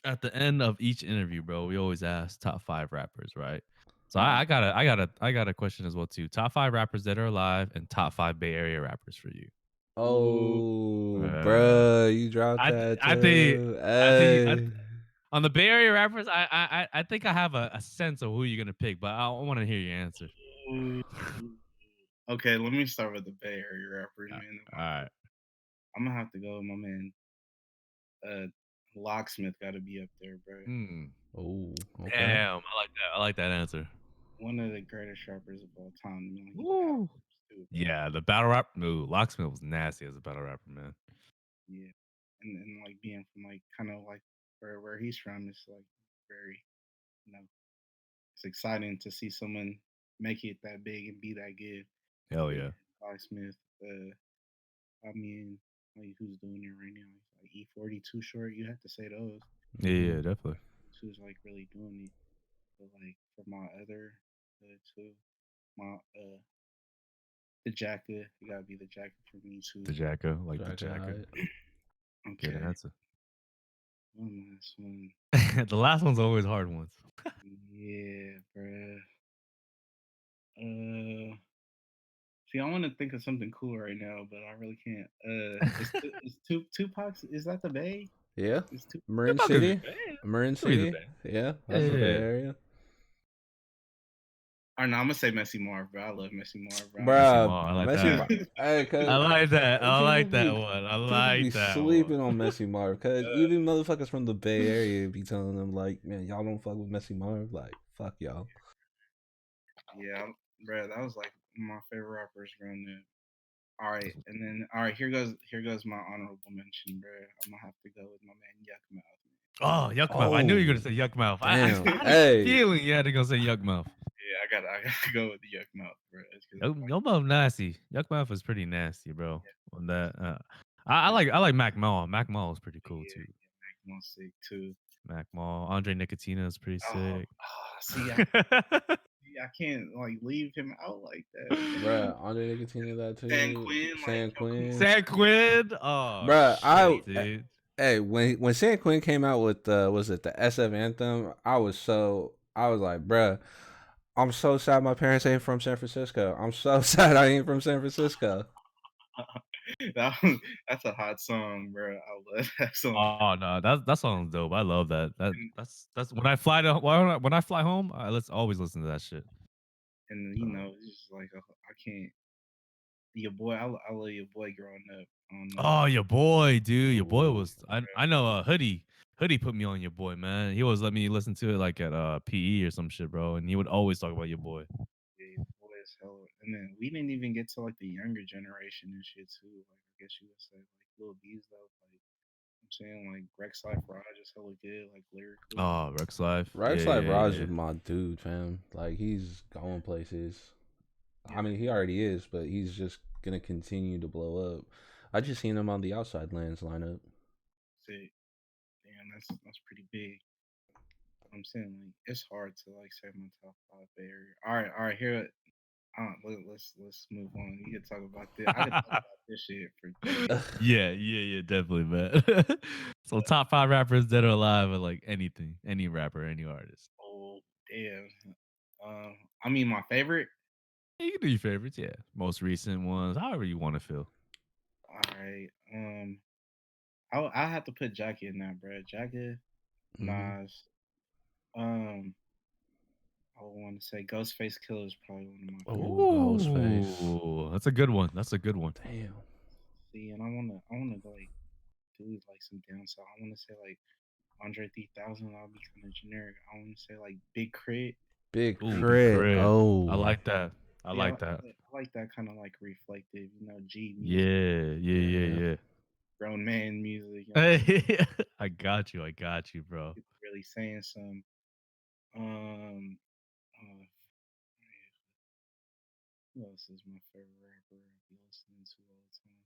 at the end of each interview, bro, we always ask top 5 rappers, right? So Hmm. I got a question as well too. Top 5 rappers that are alive and top 5 Bay Area rappers for you. Ooh, Oh, Uh, bruh, you dropped I th- that I think too. I think I, Hey. on the Bay Area rappers, I think I have a sense of who you're gonna pick, but I want to hear your answer. ooh. Okay, let me start with the Bay Area rappers, All man. right. I'm gonna have to go with my man. Uh, Locksmith got to be up there, bro. Hmm. Oh, okay. Damn, I like that. I like that answer. One of the greatest rappers of all time. You know, he battle Woo. raps too, bro. Yeah, the battle rap. No, Locksmith was nasty as a battle rapper, man. Yeah, and like being from like kind of like where he's from, it's like very, you know, it's exciting to see someone make it that big and be that good. Hell But yeah. yeah, Locksmith. I mean, like who's doing it right now? It's like E40 Too Short. You have to say those. Yeah, Mm-hmm. yeah, definitely. Who's like really doing it. But like for my other two, my the Jacka, it gotta be the Jacka for me The too. Jacka, like the Jack and Jacka. Hyde. Good Okay, answer. one last one. The last one's always hard ones. Yeah, bruh. See, I want to think of something cool right now, but I really can't. Is Tupac's? Is that the Bay? Yeah. Is Tupac? Marin Tupac could be the City. band. Marin Could be the City. band. Yeah, Yeah, that's the yeah, Bay yeah. Area. Or no, I'm gonna say Messy Marv, bro. I love Messy Marv, bro. I don't Messi Bruh, Mall. I like Messi that. Mar. Hey, I cause like that. I people like that be one. I people be like that one. sleeping on Messi Marv. Cause even motherfuckers from the Bay Area be telling them like, man, y'all don't fuck with Messi Marv. Like, fuck y'all. yeah, bro. That was like my favorite rappers growing up. All right, and then all right, here goes my honorable mention, bro. I'm gonna have to go with my man Yuck Mouth. Oh, Yuck Mouth. I knew you were Oh, gonna say Yuck Mouth. damn. I had a Hey, feeling you had to go say Yuck Mouth. Yeah, I gotta go with the Yuck Mouth, bro. It's because Yuck Mouth nasty. Yuck Mouth is pretty nasty, bro. yeah, On that, it's, I like Mac Mall. Mac Mall is pretty cool yeah, too. yeah, Mac Mill's sick too. Mac Mall. Andre Nicotina is pretty Oh, sick. see, I can't like leave him out like that, bro. bruh, Andre Nickatina that San too. Quinn, like, San yo, come on, Quinn. San Quinn. Oh Bruh, shit, dude. hey, when San Quinn came out with the was it the SF anthem, I was like, bruh, I'm so sad my parents ain't from San Francisco. I'm so sad I ain't from San Francisco. that's a hot song, bro. I love that song. Oh no, that song's dope. I love that. And, That's when I fly home. Let's always listen to that shit. and it's just like I can't. Your boy, I love your boy growing up. I don't know. Oh, your boy, dude. Your boy Ooh, was. I know. Hoodie put me on your boy, man. He always let me listen to it like at PE or some shit, bro. And he would always talk about your boy. Yeah, your boy is hella. And then we didn't even get to like the younger generation and shit too. Like I guess you would say like Lil B's though. Like I'm saying like Rex Life Raj is hella good, like lyrically. Oh, Rex Life. Yeah, Rex Life yeah, Raj yeah. is my dude, fam. Like he's going places. Yeah, I mean, he already is, but he's just gonna continue to blow up. I just seen him on the Outside Lands lineup. Sick. Damn, that's pretty big. I'm saying like it's hard to like say my top five area. All right. Here, let's move on. You can talk about this. I could talk about this shit for 30 minutes. Yeah, definitely, man. So top 5 rappers dead or alive, or like anything, any rapper, any artist. Oh damn. I mean my favorite. Yeah, you can do your favorites, yeah. Most recent ones, however you want to feel. All right. I have to put Jackie in that, bro. Jackie, Mm-hmm. Nas. I would want to say Ghostface Killer is probably one of my favorite. Oh, Ghostface. Ooh, that's a good one. That's a good one. Damn. See, and I wanna go like do like some down south. I want to say like Andre 3000. I'll be kind of generic. I want to say like Big Crit. Big Ooh, Big Crit. Crit. I Oh. like that. I Yeah, like that. I like that kind of like reflective, G music, Yeah. Yeah. grown man music. You know, what I'm saying? Hey, I got you, bro. It's really saying some. Um, uh, who else is my favorite rapper? I be listening to all the time.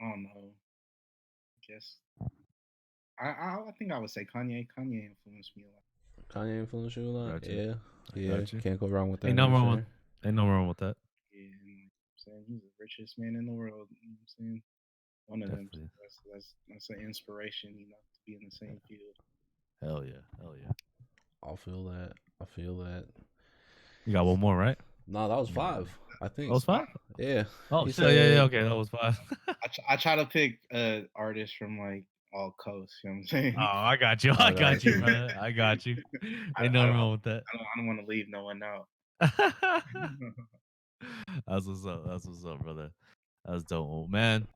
I don't know. I guess I think I would say Kanye. Kanye influenced me a lot. Kanye influenced you a lot. Got you. Yeah. I Yeah. got you. Can't go wrong with Ain't that no wrong with answer. ain't no wrong with that. Yeah, and like I'm saying, he's the richest man in the world. You know what I'm saying? One of them. So Definitely. that's an inspiration, to be in the same field. Hell yeah. I'll feel that. I feel that. You got one more, right? No, that was You got 5. one. I That think. was 5? Yeah. Oh He shit, yeah, said. okay, that was 5. I try to pick artists from like all coasts. You know what I'm Oh, saying? I got you. I I got got you, you. brother. I got you. I, Ain't I nothing don't wrong with that. I don't want to leave no one out. That's what's up. That's what's up, brother. That's dope, man.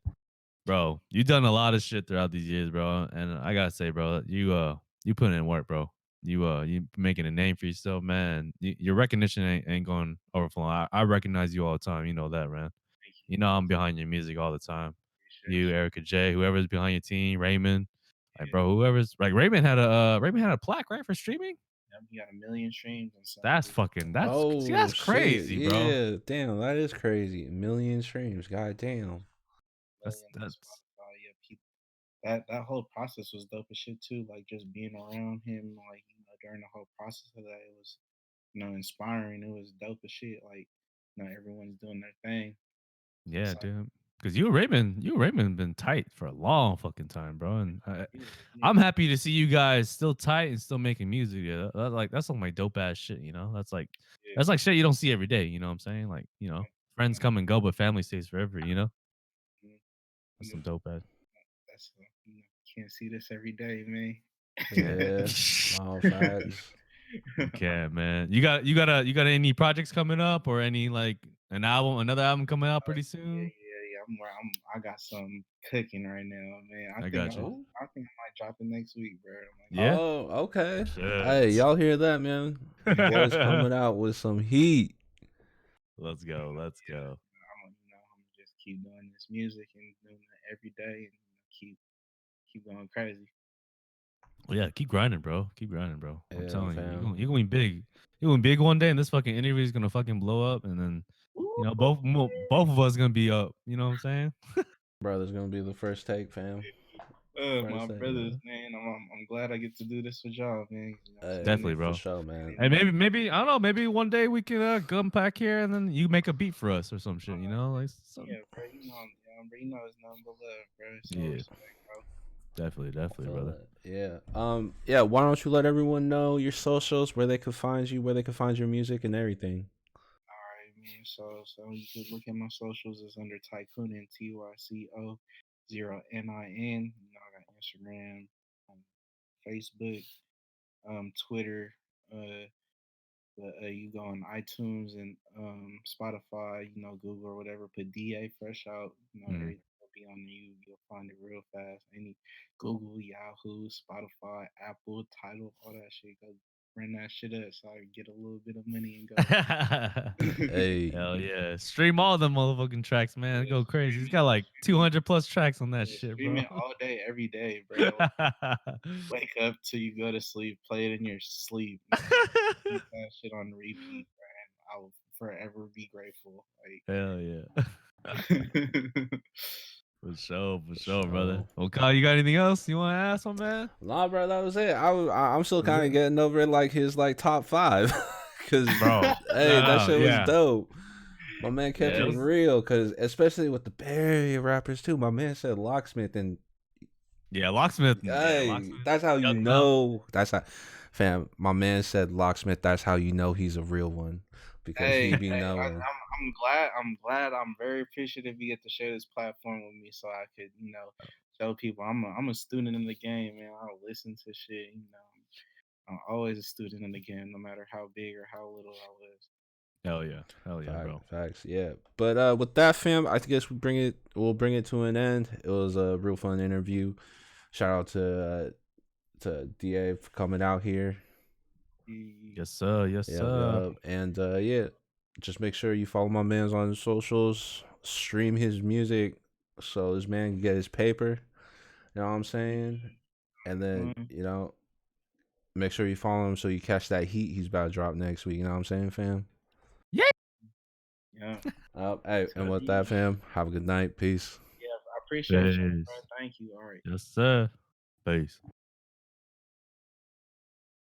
Bro, you done a lot of shit throughout these years, bro. And I gotta say, bro, you put in work, bro. You making a name for yourself, man. Your recognition ain't going overflowing. I recognize you all the time. You know that, man. Thank you, You know I'm behind your music all the time. appreciate You, you. Erica J, whoever's behind your team, Raymond, like Yeah, bro, whoever's like Raymond had a plaque right for streaming. he got a million streams and some. That's Dude. fucking that's see Oh that's shit! crazy, bro. Yeah, damn, that is crazy. 1,000,000 streams. God damn. That's Million on that's Spotify. Yeah, people. That whole process was dope as shit too. Like just being around him, like during the whole process of that, it was inspiring. It was dope as shit. Like everyone's doing their thing. So yeah, it's like dude. Because you and Raymond been tight for a long fucking time, bro. And yeah, yeah, I'm happy to see you guys still tight and still making music. Yeah, that's some like dope ass shit. yeah. That's like shit you don't see every day. You know what I'm saying? Like friends Um, come and go, but family stays forever. mm, That's mm, some dope ass. that's can't see this every day, man. Yeah. No facts. You can, man. You got any projects coming up or any like another album coming out pretty Yeah, soon? yeah, yeah. I got something cooking right now, man. I got you. Oh. I think I might drop it next week, bro. I'm like, Yeah. Oh, okay. Hey, Shit. y'all hear that, man? Your boy's coming out with some heat. Let's go. Let's yeah, go. I'm gonna just keep doing this music and doing it every day, and keep going crazy. Well, yeah, keep grinding, bro. Keep grinding, bro. I'm Yeah, telling you, fam. you're going to be big. You're going to be big one day, and this fucking interview is gonna fucking blow up, and then Ooh, both of us gonna be up. You know what I'm saying? Brother's gonna be the first take, fam. my First take, brothers, bro. man. I'm glad I get to do this with y'all, man. Hey, Definitely, for bro. sure, man. Hey, maybe I don't know. Maybe one day we can come back here, and then you make a beat for us or some shit. Like some. Yeah, bro. Bro. It's nothing but love, bro. It's all Yeah, respect, bro. I definitely, feel brother. that. Yeah. Yeah, why don't you let everyone know your socials, where they could find you, where they could find your music and everything. All right, man. So you can look at my socials. It's under TYCOONIN, TYCO0NIN. I got Instagram, Facebook, Twitter. Uh, but you go on iTunes and Spotify, Google or whatever. Put DA Fresh out. Mm. Everything will be on you. You'll find it real fast. Any Google, Yahoo, Spotify, Apple, Title, all that shit. Go run that shit up so I can get a little bit of money and go. Hey. Hell yeah! Stream all them motherfucking tracks, man. Go crazy. He's got like Streaming, 200 plus tracks on that shit, bro. streaming all day, every day, bro. Wake up till you go to sleep, play it in your sleep. Keep that shit on repeat, man. I will forever be grateful. Hell yeah. Like, For sure, So, brother. Well, Kyle, you got anything else you want to ask, my man? nah, bro, that was it. I'm still Was kind it? of getting over it, like his like top 5, cause Bro, hey, that no, shit was yeah. dope. My man kept Yeah, it real, cause especially with the Bay Area rappers too. My man said Locksmith, and Locksmith. Yeah, hey, Locksmith. that's how you Shut him down. know. That's how, fam. My man said Locksmith. That's how you know he's a real one, because he be knowing. I'm very appreciative you get to share this platform with me, so I could, show people I'm a student in the game, man. I'll listen to shit, I'm always a student in the game, no matter how big or how little I was. Hell yeah, bro. Facts, yeah. But with that, fam, I guess we'll bring it to an end. It was a real fun interview. Shout out to Da for coming out here. Yes, sir. Yes, Yep, sir. yep. And yeah, just make sure you follow my man's on his socials, stream his music, so this man can get his paper. You know what I'm saying? And then make sure you follow him so you catch that heat he's about to drop next week. You know what I'm saying, fam? Yeah. Yeah. Hey, and with that, fam, have a good night. Peace. Yeah, I appreciate you, Peace. bro. Thank you. All right. Yes, sir. Peace.